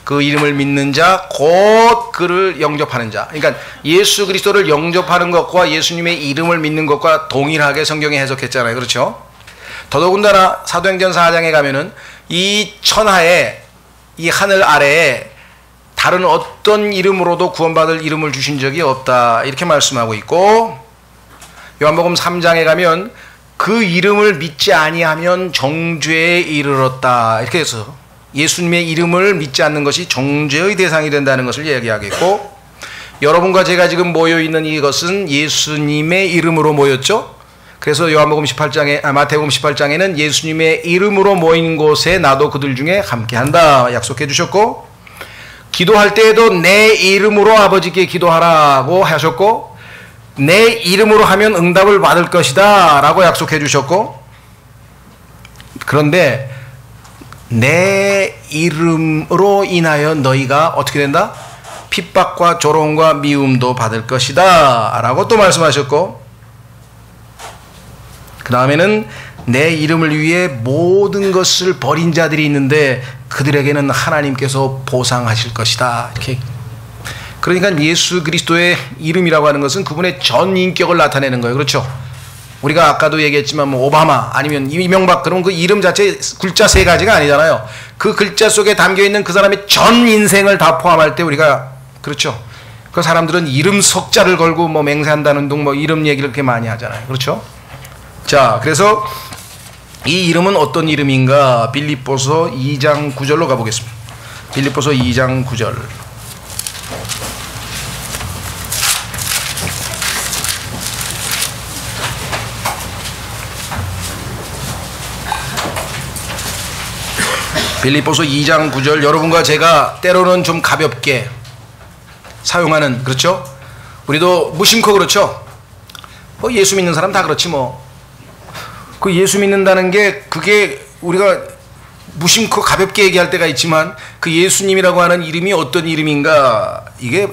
그 이름을 믿는 자 곧 그를 영접하는 자. 그러니까 예수 그리스도를 영접하는 것과 예수님의 이름을 믿는 것과 동일하게 성경에 해석했잖아요. 그렇죠? 더더군다나 사도행전 4장에 가면은 이 천하에, 이 하늘 아래에 다른 어떤 이름으로도 구원받을 이름을 주신 적이 없다. 이렇게 말씀하고 있고, 요한복음 3장에 가면 그 이름을 믿지 아니하면 정죄에 이르렀다. 이렇게 해서 예수님의 이름을 믿지 않는 것이 정죄의 대상이 된다는 것을 이야기하겠고, 여러분과 제가 지금 모여있는 이것은 예수님의 이름으로 모였죠. 그래서 요한복음 18장에, 마태복음 18장에는 예수님의 이름으로 모인 곳에 나도 그들 중에 함께한다 약속해 주셨고, 기도할 때에도 내 이름으로 아버지께 기도하라고 하셨고, 내 이름으로 하면 응답을 받을 것이다 라고 약속해 주셨고, 그런데 내 이름으로 인하여 너희가 어떻게 된다? 핍박과 조롱과 미움도 받을 것이다 라고 또 말씀하셨고, 그 다음에는 내 이름을 위해 모든 것을 버린 자들이 있는데 그들에게는 하나님께서 보상하실 것이다. 이렇게. 그러니까 예수 그리스도의 이름이라고 하는 것은 그분의 전 인격을 나타내는 거예요. 그렇죠? 우리가 아까도 얘기했지만 뭐 오바마 아니면 이명박, 그런 그 이름 자체 글자 세 가지가 아니잖아요. 그 글자 속에 담겨있는 그 사람의 전 인생을 다 포함할 때 우리가, 그렇죠? 그 사람들은 이름 석자를 걸고 뭐 맹세한다는 둥 뭐 이름 얘기를 그렇게 많이 하잖아요. 그렇죠? 자, 그래서 이 이름은 어떤 이름인가? 빌립보서 2장 9절로 가보겠습니다. 빌립보서 2장 9절. 빌립보서 2장 9절, 여러분과 제가 때로는 좀 가볍게 사용하는, 그렇죠? 우리도 무심코 그렇죠? 예수 믿는 사람 다 그렇지 뭐. 그 예수 믿는다는 게 그게 우리가 무심코 가볍게 얘기할 때가 있지만 그 예수님이라고 하는 이름이 어떤 이름인가, 이게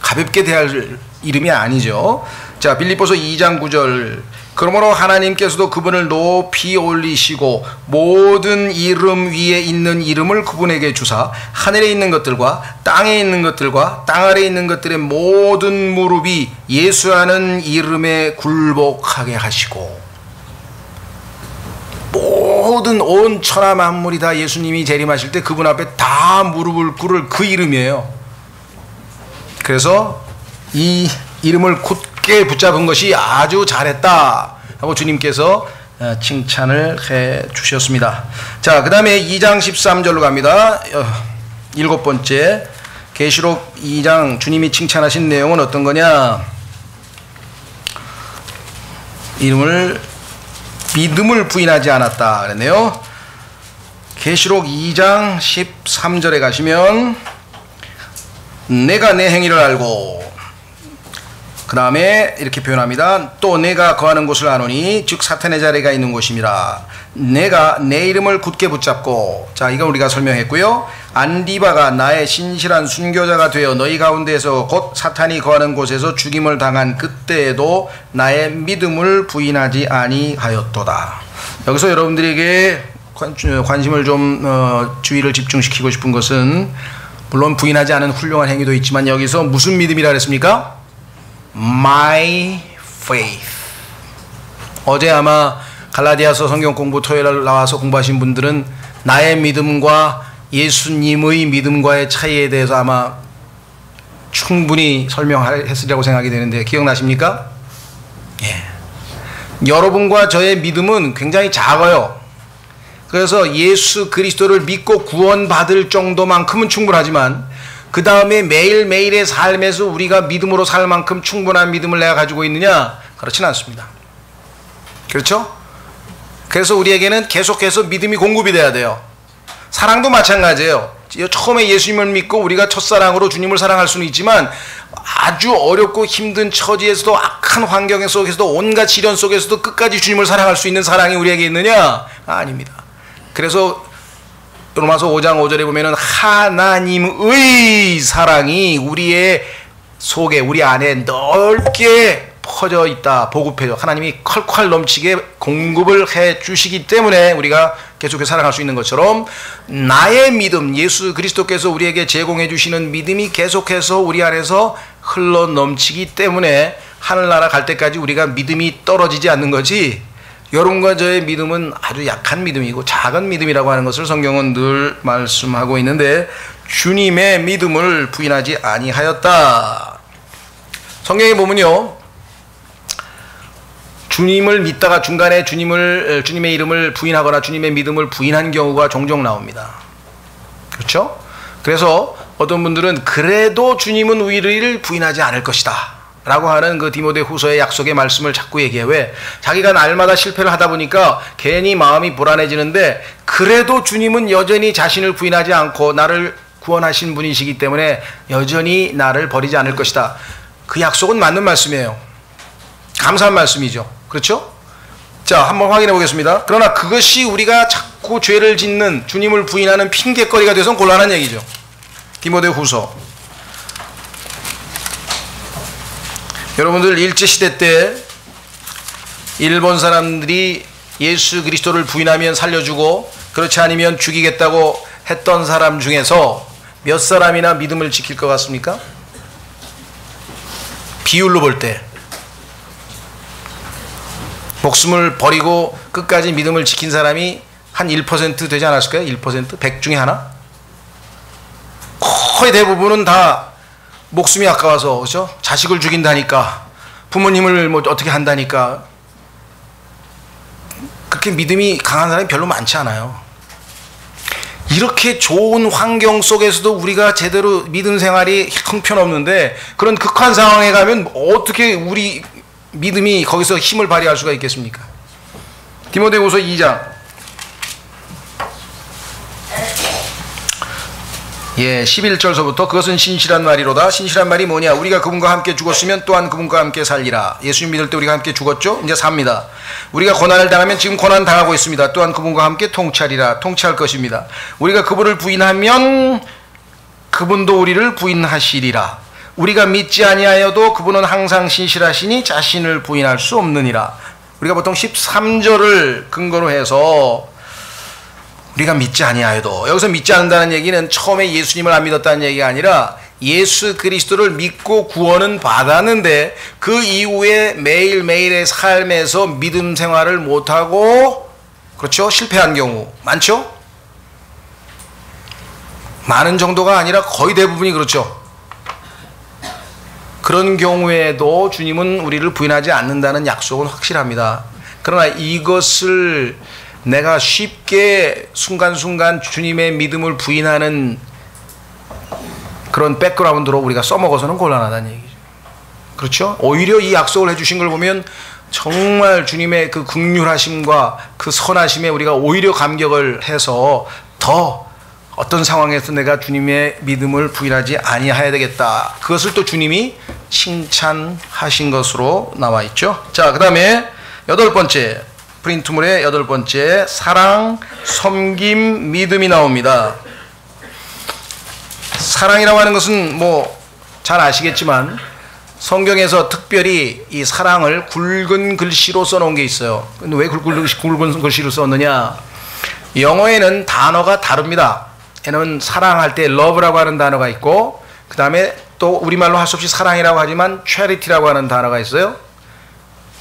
가볍게 대할 이름이 아니죠. 자, 빌립보서 2장 9절, 그러므로 하나님께서도 그분을 높이 올리시고 모든 이름 위에 있는 이름을 그분에게 주사 하늘에 있는 것들과 땅에 있는 것들과 땅 아래에 있는 것들의 모든 무릎이 예수라는 이름에 굴복하게 하시고, 모든 온 천하 만물이 다 예수님이 재림하실 때 그분 앞에 다 무릎을 꿇을 그 이름이에요. 그래서 이 이름을 굳게 붙잡은 것이 아주 잘했다 하고 주님께서 칭찬을 해 주셨습니다. 자, 그 다음에 2장 13절로 갑니다. 7번째, 계시록 2장 주님이 칭찬하신 내용은 어떤 거냐? 믿음을 부인하지 않았다 그랬네요. 계시록 2장 13절에 가시면 내가 내 행위를 알고, 그 다음에 이렇게 표현합니다. 또 내가 거하는 곳을 아노니 즉 사탄의 자리가 있는 곳입니다. 내가 내 이름을 굳게 붙잡고, 자, 이건 우리가 설명했고요. 안디바가 나의 신실한 순교자가 되어 너희 가운데에서 곧 사탄이 거하는 곳에서 죽임을 당한 그때에도 나의 믿음을 부인하지 아니하였도다. 여기서 여러분들에게 관심을 좀 주의를 집중시키고 싶은 것은, 물론 부인하지 않은 훌륭한 행위도 있지만 여기서 무슨 믿음이라 그랬습니까? My faith. 어제 아마 갈라디아서 성경 공부 토요일 나와서 공부하신 분들은 나의 믿음과 예수님의 믿음과의 차이에 대해서 아마 충분히 설명했으리라고 생각이 되는데 기억나십니까? 예. 여러분과 저의 믿음은 굉장히 작아요. 그래서 예수 그리스도를 믿고 구원받을 정도만큼은 충분하지만 그 다음에 매일매일의 삶에서 우리가 믿음으로 살 만큼 충분한 믿음을 내가 가지고 있느냐? 그렇지는 않습니다. 그렇죠? 그래서 우리에게는 계속해서 믿음이 공급이 돼야 돼요. 사랑도 마찬가지예요. 처음에 예수님을 믿고 우리가 첫사랑으로 주님을 사랑할 수는 있지만 아주 어렵고 힘든 처지에서도, 악한 환경 속에서도, 온갖 시련 속에서도 끝까지 주님을 사랑할 수 있는 사랑이 우리에게 있느냐? 아닙니다. 그래서 로마서 5장 5절에 보면은 하나님의 사랑이 우리의 속에, 우리 안에 넓게 퍼져 있다, 보급해줘. 하나님이 콸콸 넘치게 공급을 해 주시기 때문에 우리가 계속해서 살아갈 수 있는 것처럼, 나의 믿음, 예수 그리스도께서 우리에게 제공해 주시는 믿음이 계속해서 우리 안에서 흘러 넘치기 때문에 하늘나라 갈 때까지 우리가 믿음이 떨어지지 않는 거지, 여러분과 저의 믿음은 아주 약한 믿음이고 작은 믿음이라고 하는 것을 성경은 늘 말씀하고 있는데, 주님의 믿음을 부인하지 아니하였다. 성경에 보면요, 주님을 믿다가 중간에 주님의 이름을 부인하거나 주님의 믿음을 부인한 경우가 종종 나옵니다. 그렇죠? 그래서 어떤 분들은 그래도 주님은 우리를 부인하지 않을 것이다 라고 하는 그 디모데후서의 약속의 말씀을 자꾸 얘기해요. 왜? 자기가 날마다 실패를 하다 보니까 괜히 마음이 불안해지는데, 그래도 주님은 여전히 자신을 부인하지 않고 나를 구원하신 분이시기 때문에 여전히 나를 버리지 않을 것이다. 그 약속은 맞는 말씀이에요. 감사한 말씀이죠. 그렇죠? 자, 한번 확인해 보겠습니다. 그러나 그것이 우리가 자꾸 죄를 짓는, 주님을 부인하는 핑계거리가 돼서는 곤란한 얘기죠. 디모데후서. 여러분들 일제시대 때 일본 사람들이 예수 그리스도를 부인하면 살려주고 그렇지 않으면 죽이겠다고 했던 사람 중에서 몇 사람이나 믿음을 지킬 것 같습니까? 비율로 볼 때 목숨을 버리고 끝까지 믿음을 지킨 사람이 한 1% 되지 않았을까요? 1%? 100 중에 하나? 거의 대부분은 다 목숨이 아까워서, 그렇죠? 자식을 죽인다니까, 부모님을 뭐 어떻게 한다니까, 그렇게 믿음이 강한 사람이 별로 많지 않아요. 이렇게 좋은 환경 속에서도 우리가 제대로 믿음 생활이 형편없는데, 그런 극한 상황에 가면 어떻게 우리 믿음이 거기서 힘을 발휘할 수가 있겠습니까? 디모데후서 2장 예, 11절서부터 그것은 신실한 말이로다. 신실한 말이 뭐냐? 우리가 그분과 함께 죽었으면 또한 그분과 함께 살리라. 예수님 믿을 때 우리가 함께 죽었죠? 이제 삽니다. 우리가 고난을 당하면 지금 고난 당하고 있습니다. 또한 그분과 함께 통치하리라. 통치할 것입니다. 우리가 그분을 부인하면 그분도 우리를 부인하시리라. 우리가 믿지 아니하여도 그분은 항상 신실하시니 자신을 부인할 수 없느니라. 우리가 보통 13절을 근거로 해서 우리가 믿지 아니하여도, 여기서 믿지 않는다는 얘기는 처음에 예수님을 안 믿었다는 얘기가 아니라 예수 그리스도를 믿고 구원은 받았는데 그 이후에 매일매일의 삶에서 믿음 생활을 못하고, 그렇죠? 실패한 경우 많죠? 많은 정도가 아니라 거의 대부분이 그렇죠. 그런 경우에도 주님은 우리를 부인하지 않는다는 약속은 확실합니다. 그러나 이것을 내가 쉽게 순간순간 주님의 믿음을 부인하는 그런 백그라운드로 우리가 써먹어서는 곤란하다는 얘기죠. 그렇죠? 오히려 이 약속을 해주신 걸 보면 정말 주님의 그 긍휼하심과 그 선하심에 우리가 오히려 감격을 해서 더 어떤 상황에서 내가 주님의 믿음을 부인하지 아니해야 되겠다. 그것을 또 주님이 칭찬하신 것으로 나와 있죠. 자, 그 다음에 8번째, 프린트물의 8번째, 사랑, 섬김, 믿음이 나옵니다. 사랑이라고 하는 것은 뭐 잘 아시겠지만 성경에서 특별히 이 사랑을 굵은 글씨로 써놓은 게 있어요. 근데 왜 굵은 글씨로 썼느냐? 영어에는 단어가 다릅니다. 얘는 사랑할 때 love라고 하는 단어가 있고, 그 다음에 또 우리말로 할 수 없이 사랑이라고 하지만 charity라고 하는 단어가 있어요.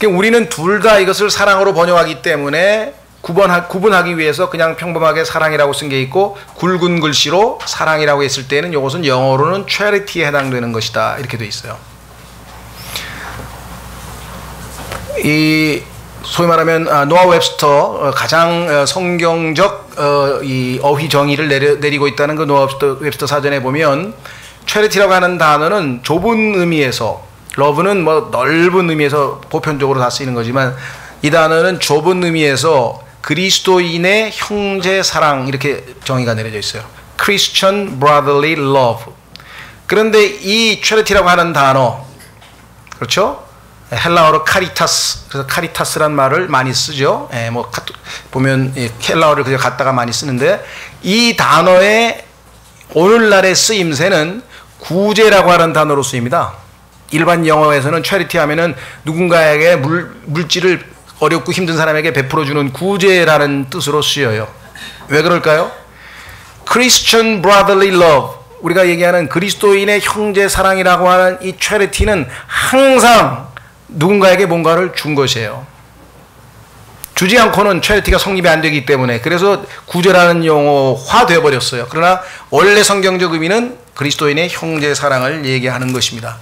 우리는 둘 다 이것을 사랑으로 번역하기 때문에 구분하기 위해서 그냥 평범하게 사랑이라고 쓴 게 있고, 굵은 글씨로 사랑이라고 했을 때는 이것은 영어로는 charity에 해당되는 것이다, 이렇게 돼 있어요. 이 소위 말하면 노아 웹스터 가장 성경적 이 어휘 정의를 내리고 있다는 그 노아 웹스터 사전에 보면 charity라고 하는 단어는 좁은 의미에서, love는 뭐 넓은 의미에서 보편적으로 다 쓰이는 거지만 이 단어는 좁은 의미에서 그리스도인의 형제 사랑, 이렇게 정의가 내려져 있어요. Christian brotherly love. 그런데 이 charity라고 하는 단어, 그렇죠? 헬라어로 카리타스, 그래서 카리타스란 말을 많이 쓰죠. 뭐 보면 헬라어를 그냥 갖다가 많이 쓰는데, 이 단어의 오늘날의 쓰임새는 구제라고 하는 단어로 쓰입니다. 일반 영어에서는 charity 하면은 누군가에게 물질을 어렵고 힘든 사람에게 베풀어주는 구제라는 뜻으로 쓰여요. 왜 그럴까요? Christian brotherly love, 우리가 얘기하는 그리스도인의 형제 사랑이라고 하는 이 charity는 항상 누군가에게 뭔가를 준 것이에요. 주지 않고는 charity가 성립이 안 되기 때문에, 그래서 구제라는 용어화 되어버렸어요. 그러나 원래 성경적 의미는 그리스도인의 형제 사랑을 얘기하는 것입니다.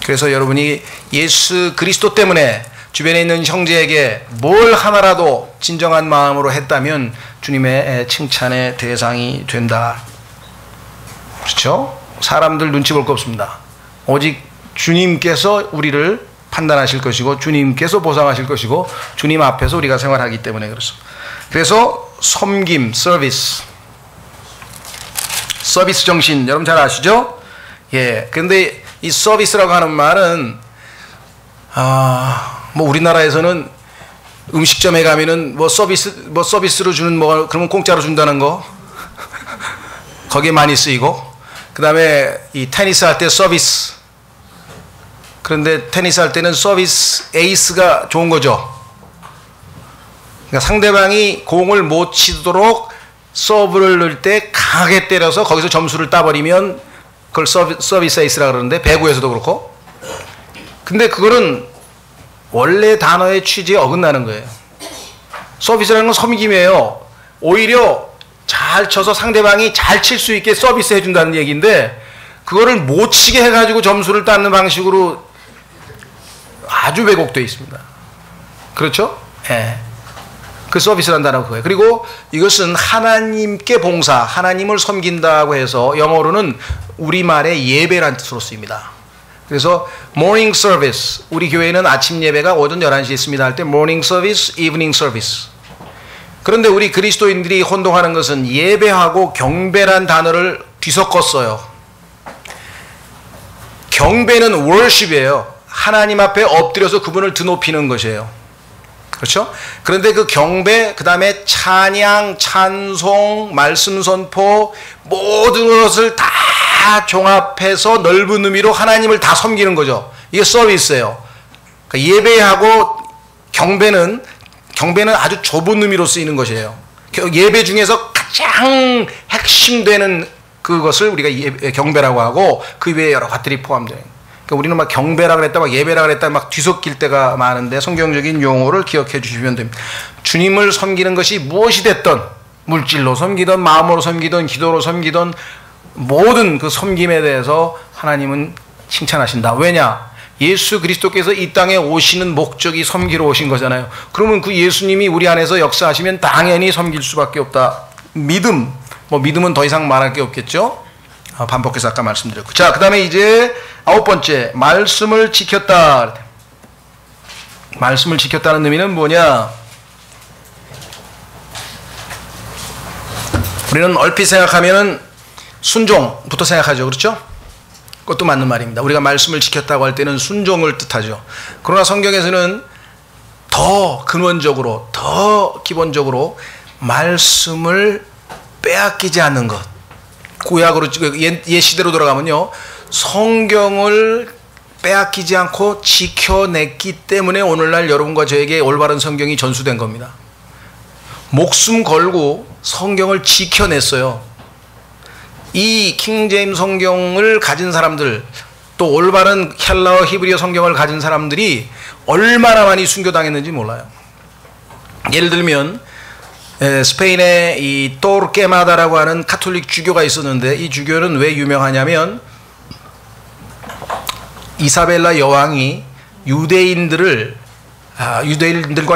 그래서 여러분이 예수 그리스도 때문에 주변에 있는 형제에게 뭘 하나라도 진정한 마음으로 했다면 주님의 칭찬의 대상이 된다. 그렇죠? 사람들 눈치 볼 거 없습니다. 오직 주님께서 우리를 판단하실 것이고 주님께서 보상하실 것이고 주님 앞에서 우리가 생활하기 때문에 그렇습니다. 그래서 섬김, 서비스 정신, 여러분 잘 아시죠? 예. 근데 이 서비스라고 하는 말은 뭐 우리나라에서는 음식점에 가면은 뭐 서비스로 주는 뭐 그러면 공짜로 준다는 거 거기에 많이 쓰이고, 그 다음에 이 테니스 할 때 서비스, 그런데 테니스 할 때는 서비스 에이스가 좋은 거죠. 그러니까 상대방이 공을 못 치도록 서브를 넣을 때 강하게 때려서 거기서 점수를 따버리면 그걸 서비스 에이스라 그러는데, 배구에서도 그렇고. 근데 그거는 원래 단어의 취지에 어긋나는 거예요. 서비스라는 건 섬김이에요. 오히려 잘 쳐서 상대방이 잘 칠 수 있게 서비스 해준다는 얘기인데, 그거를 못 치게 해가지고 점수를 따는 방식으로 아주 왜곡되어 있습니다. 그렇죠? 예. 그 서비스라는 단어가 그거예요. 그리고 이것은 하나님께 봉사, 하나님을 섬긴다고 해서 영어로는 우리말의 예배란 뜻으로 쓰입니다. 그래서 morning service, 우리 교회는 아침 예배가 오전 11시에 있습니다 할 때 morning service, evening service. 그런데 우리 그리스도인들이 혼동하는 것은 예배하고 경배란 단어를 뒤섞었어요. 경배는 worship이에요. 하나님 앞에 엎드려서 그분을 드높이는 것이에요. 그렇죠? 그런데 그 경배, 그 다음에 찬양, 찬송, 말씀 선포, 모든 것을 다 종합해서 넓은 의미로 하나님을 다 섬기는 거죠. 이게 서비스예요. 그러니까 예배하고 경배는 아주 좁은 의미로 쓰이는 것이에요. 예배 중에서 가장 핵심되는 그것을 우리가 경배라고 하고 그 외에 여러 것들이 포함되는. 그러니까 우리는 막 경배라 그랬다, 막 예배라 그랬다, 막 뒤섞일 때가 많은데 성경적인 용어를 기억해 주시면 됩니다. 주님을 섬기는 것이 무엇이 됐든, 물질로 섬기든 마음으로 섬기든 기도로 섬기든 모든 그 섬김에 대해서 하나님은 칭찬하신다. 왜냐? 예수 그리스도께서 이 땅에 오시는 목적이 섬기러 오신 거잖아요. 그러면 그 예수님이 우리 안에서 역사하시면 당연히 섬길 수밖에 없다. 믿음, 믿음은 더 이상 말할 게 없겠죠. 반복해서 아까 말씀드렸고. 자, 그 다음에 이제 9번째, 말씀을 지켰다. 말씀을 지켰다는 의미는 뭐냐? 우리는 얼핏 생각하면은 순종부터 생각하죠. 그렇죠? 그것도 맞는 말입니다. 우리가 말씀을 지켰다고 할 때는 순종을 뜻하죠. 그러나 성경에서는 더 근원적으로, 더 기본적으로 말씀을 빼앗기지 않는 것. 구약으로, 옛 시대로 돌아가면요, 성경을 빼앗기지 않고 지켜냈기 때문에 오늘날 여러분과 저에게 올바른 성경이 전수된 겁니다. 목숨 걸고 성경을 지켜냈어요. 이 킹제임 성경을 가진 사람들, 또 올바른 헬라어 히브리어 성경을 가진 사람들이 얼마나 많이 순교당했는지 몰라요. 예를 들면 스페인에 이 또르케마다라고 하는 카톨릭 주교가 있었는데, 이 주교는 왜 유명하냐면 이사벨라 여왕이 유대인들과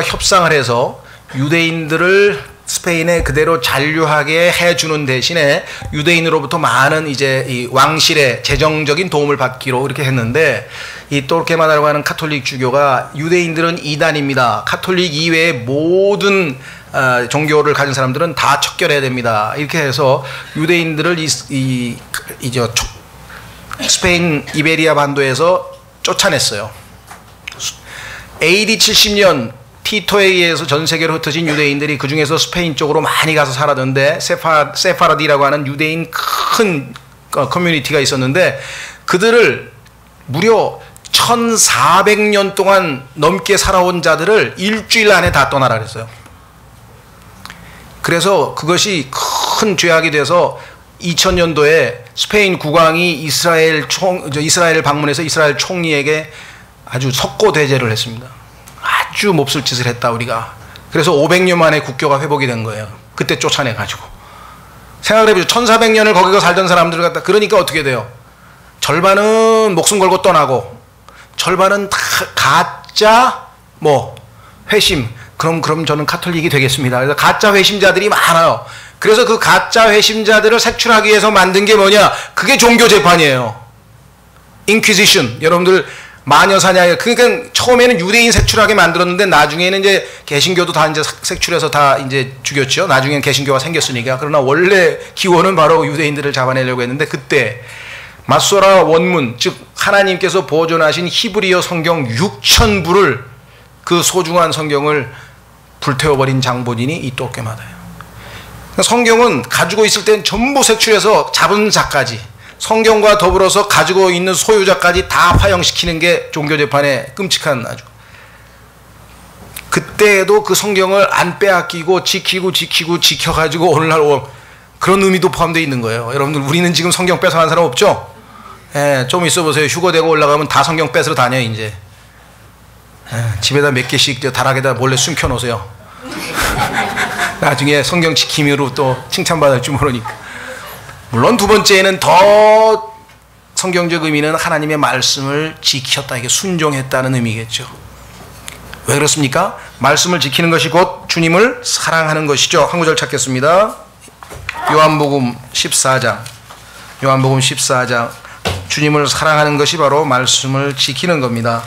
협상을 해서 유대인들을 스페인에 그대로 잔류하게 해주는 대신에 유대인으로부터 많은 이제 이 왕실의 재정적인 도움을 받기로 이렇게 했는데, 이 또르케마다라고 하는 카톨릭 주교가 유대인들은 이단입니다. 카톨릭 이외의 모든 종교를 가진 사람들은 다 척결해야 됩니다. 이렇게 해서 유대인들을 스페인 이베리아 반도에서 쫓아냈어요. AD 70년 티토에 의해서 전 세계로 흩어진 유대인들이 그 중에서 스페인 쪽으로 많이 가서 살았는데, 세파라디라고 하는 유대인 큰 커뮤니티가 있었는데, 그들을 무려 1400년 동안 넘게 살아온 자들을 일주일 안에 다 떠나라 그랬어요. 그래서 그것이 큰 죄악이 돼서 2000년도에 스페인 국왕이 이스라엘 방문해서 이스라엘 총리에게 아주 석고대죄를 했습니다. 아주 몹쓸 짓을 했다 우리가. 그래서 500년 만에 국교가 회복이 된 거예요. 그때 쫓아내가지고. 생각을 해보죠. 1400년을 거기서 살던 사람들을 갖다, 그러니까 어떻게 돼요? 절반은 목숨 걸고 떠나고, 절반은 다 가짜 회심. 그럼 저는 카톨릭이 되겠습니다. 그래서 가짜 회심자들이 많아요. 그래서 그 가짜 회심자들을 색출하기 위해서 만든 게 뭐냐? 그게 종교 재판이에요. 인퀴지션. 여러분들 마녀 사냥. 그러니까 처음에는 유대인 색출하게 만들었는데 나중에는 이제 개신교도 다 이제 색출해서 다 이제 죽였죠. 나중에는 개신교가 생겼으니까. 그러나 원래 기원은 바로 유대인들을 잡아내려고 했는데, 그때 마소라 원문, 즉 하나님께서 보존하신 히브리어 성경 6000부를, 그 소중한 성경을 불태워버린 장본인이 이 또르케마다예요. 성경은 가지고 있을 땐 전부 색출해서 잡은 자까지, 성경과 더불어서 가지고 있는 소유자까지 다 파형시키는 게 종교재판의 끔찍한 아주. 그때에도 그 성경을 안 빼앗기고 지켜가지고 오늘날 그런 의미도 포함되어 있는 거예요. 여러분들, 우리는 지금 성경 뺏어간 사람 없죠? 예, 좀 있어 보세요. 휴거 되고 올라가면 다 성경 뺏으러 다녀 이제. 예, 집에다 몇 개씩 다락에다 몰래 숨겨 놓으세요. 나중에 성경 지킴이로 또 칭찬받을 줄 모르니까. 물론 두 번째는 더 성경적 의미는 하나님의 말씀을 지켰다, 이게 순종했다는 의미겠죠. 왜 그렇습니까? 말씀을 지키는 것이 곧 주님을 사랑하는 것이죠. 한 구절 찾겠습니다. 요한복음 14장. 요한복음 14장. 주님을 사랑하는 것이 바로 말씀을 지키는 겁니다.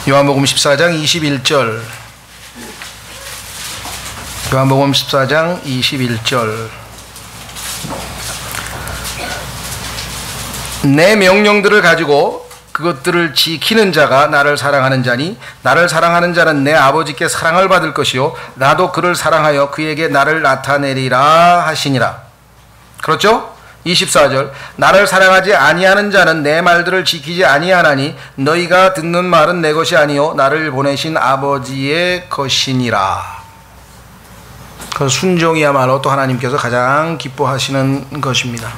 요한복음 14장 21절. 요한복음 14장 21절. 내 명령들을 가지고 그것들을 지키는 자가 나를 사랑하는 자니 나를 사랑하는 자는 내 아버지께 사랑을 받을 것이요 나도 그를 사랑하여 그에게 나를 나타내리라 하시니라. 그렇죠? 24절 나를 사랑하지 아니하는 자는 내 말들을 지키지 아니하나니 너희가 듣는 말은 내 것이 아니요 나를 보내신 아버지의 것이니라. 그 순종이야말로 또 하나님께서 가장 기뻐하시는 것입니다.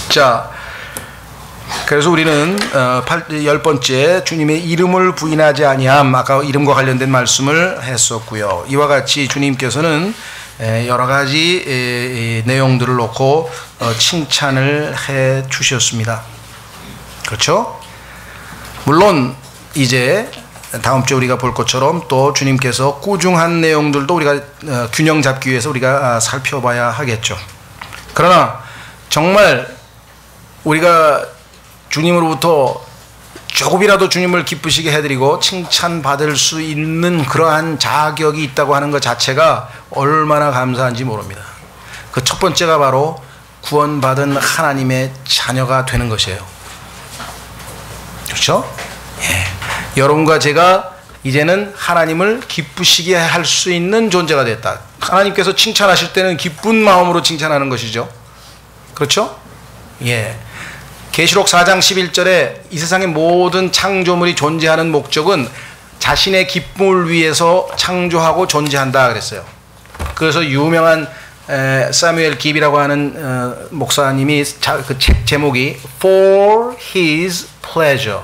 자, 그래서 우리는 10번째 주님의 이름을 부인하지 아니함, 아까 이름과 관련된 말씀을 했었고요. 이와 같이 주님께서는 여러 가지 내용들을 놓고 칭찬을 해 주셨습니다. 그렇죠? 물론 이제 다음 주에 우리가 볼 것처럼 또 주님께서 꾸중한 내용들도 우리가 균형 잡기 위해서 우리가 살펴봐야 하겠죠. 그러나 정말 우리가 주님으로부터 조금이라도 주님을 기쁘시게 해드리고 칭찬받을 수 있는 그러한 자격이 있다고 하는 것 자체가 얼마나 감사한지 모릅니다. 그 첫 번째가 바로 구원받은 하나님의 자녀가 되는 것이에요. 그렇죠? 예. 여러분과 제가 이제는 하나님을 기쁘시게 할 수 있는 존재가 됐다. 하나님께서 칭찬하실 때는 기쁜 마음으로 칭찬하는 것이죠. 그렇죠? 예. 계시록 4장 11절에 이 세상의 모든 창조물이 존재하는 목적은 자신의 기쁨을 위해서 창조하고 존재한다 그랬어요. 그래서 유명한 사무엘 깁이라고 하는 목사님이 그 책 제목이 For His Pleasure,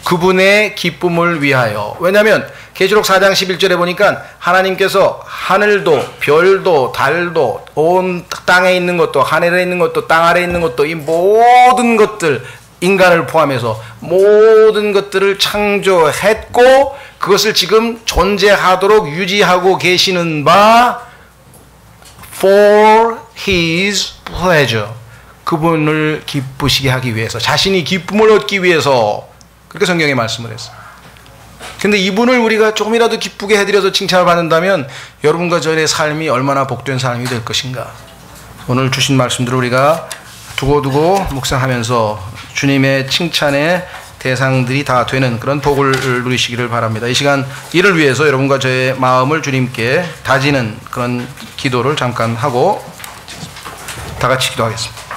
그분의 기쁨을 위하여. 왜냐하면 계시록 4장 11절에 보니까 하나님께서 하늘도 별도 달도 온 땅에 있는 것도 하늘에 있는 것도 땅 아래에 있는 것도 이 모든 것들, 인간을 포함해서 모든 것들을 창조했고 그것을 지금 존재하도록 유지하고 계시는 바 For His Pleasure, 그분을 기쁘시게 하기 위해서, 자신이 기쁨을 얻기 위해서, 그렇게 성경에 말씀을 했어요. 근데 이분을 우리가 조금이라도 기쁘게 해드려서 칭찬을 받는다면 여러분과 저의 삶이 얼마나 복된 삶이 될 것인가. 오늘 주신 말씀들을 우리가 두고두고 묵상하면서 주님의 칭찬의 대상들이 다 되는 그런 복을 누리시기를 바랍니다. 이 시간 이를 위해서 여러분과 저의 마음을 주님께 다지는 그런 기도를 잠깐 하고 다 같이 기도하겠습니다.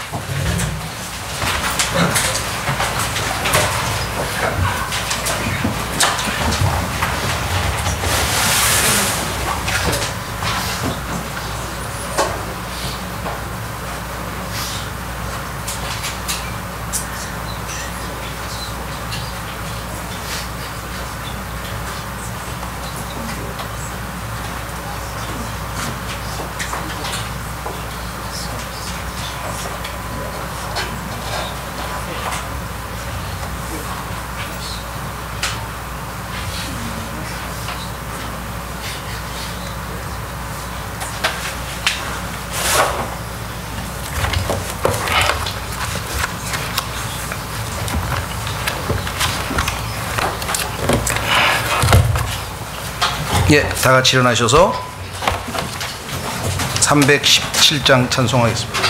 예, 다 같이 일어나셔서 317장 찬송하겠습니다.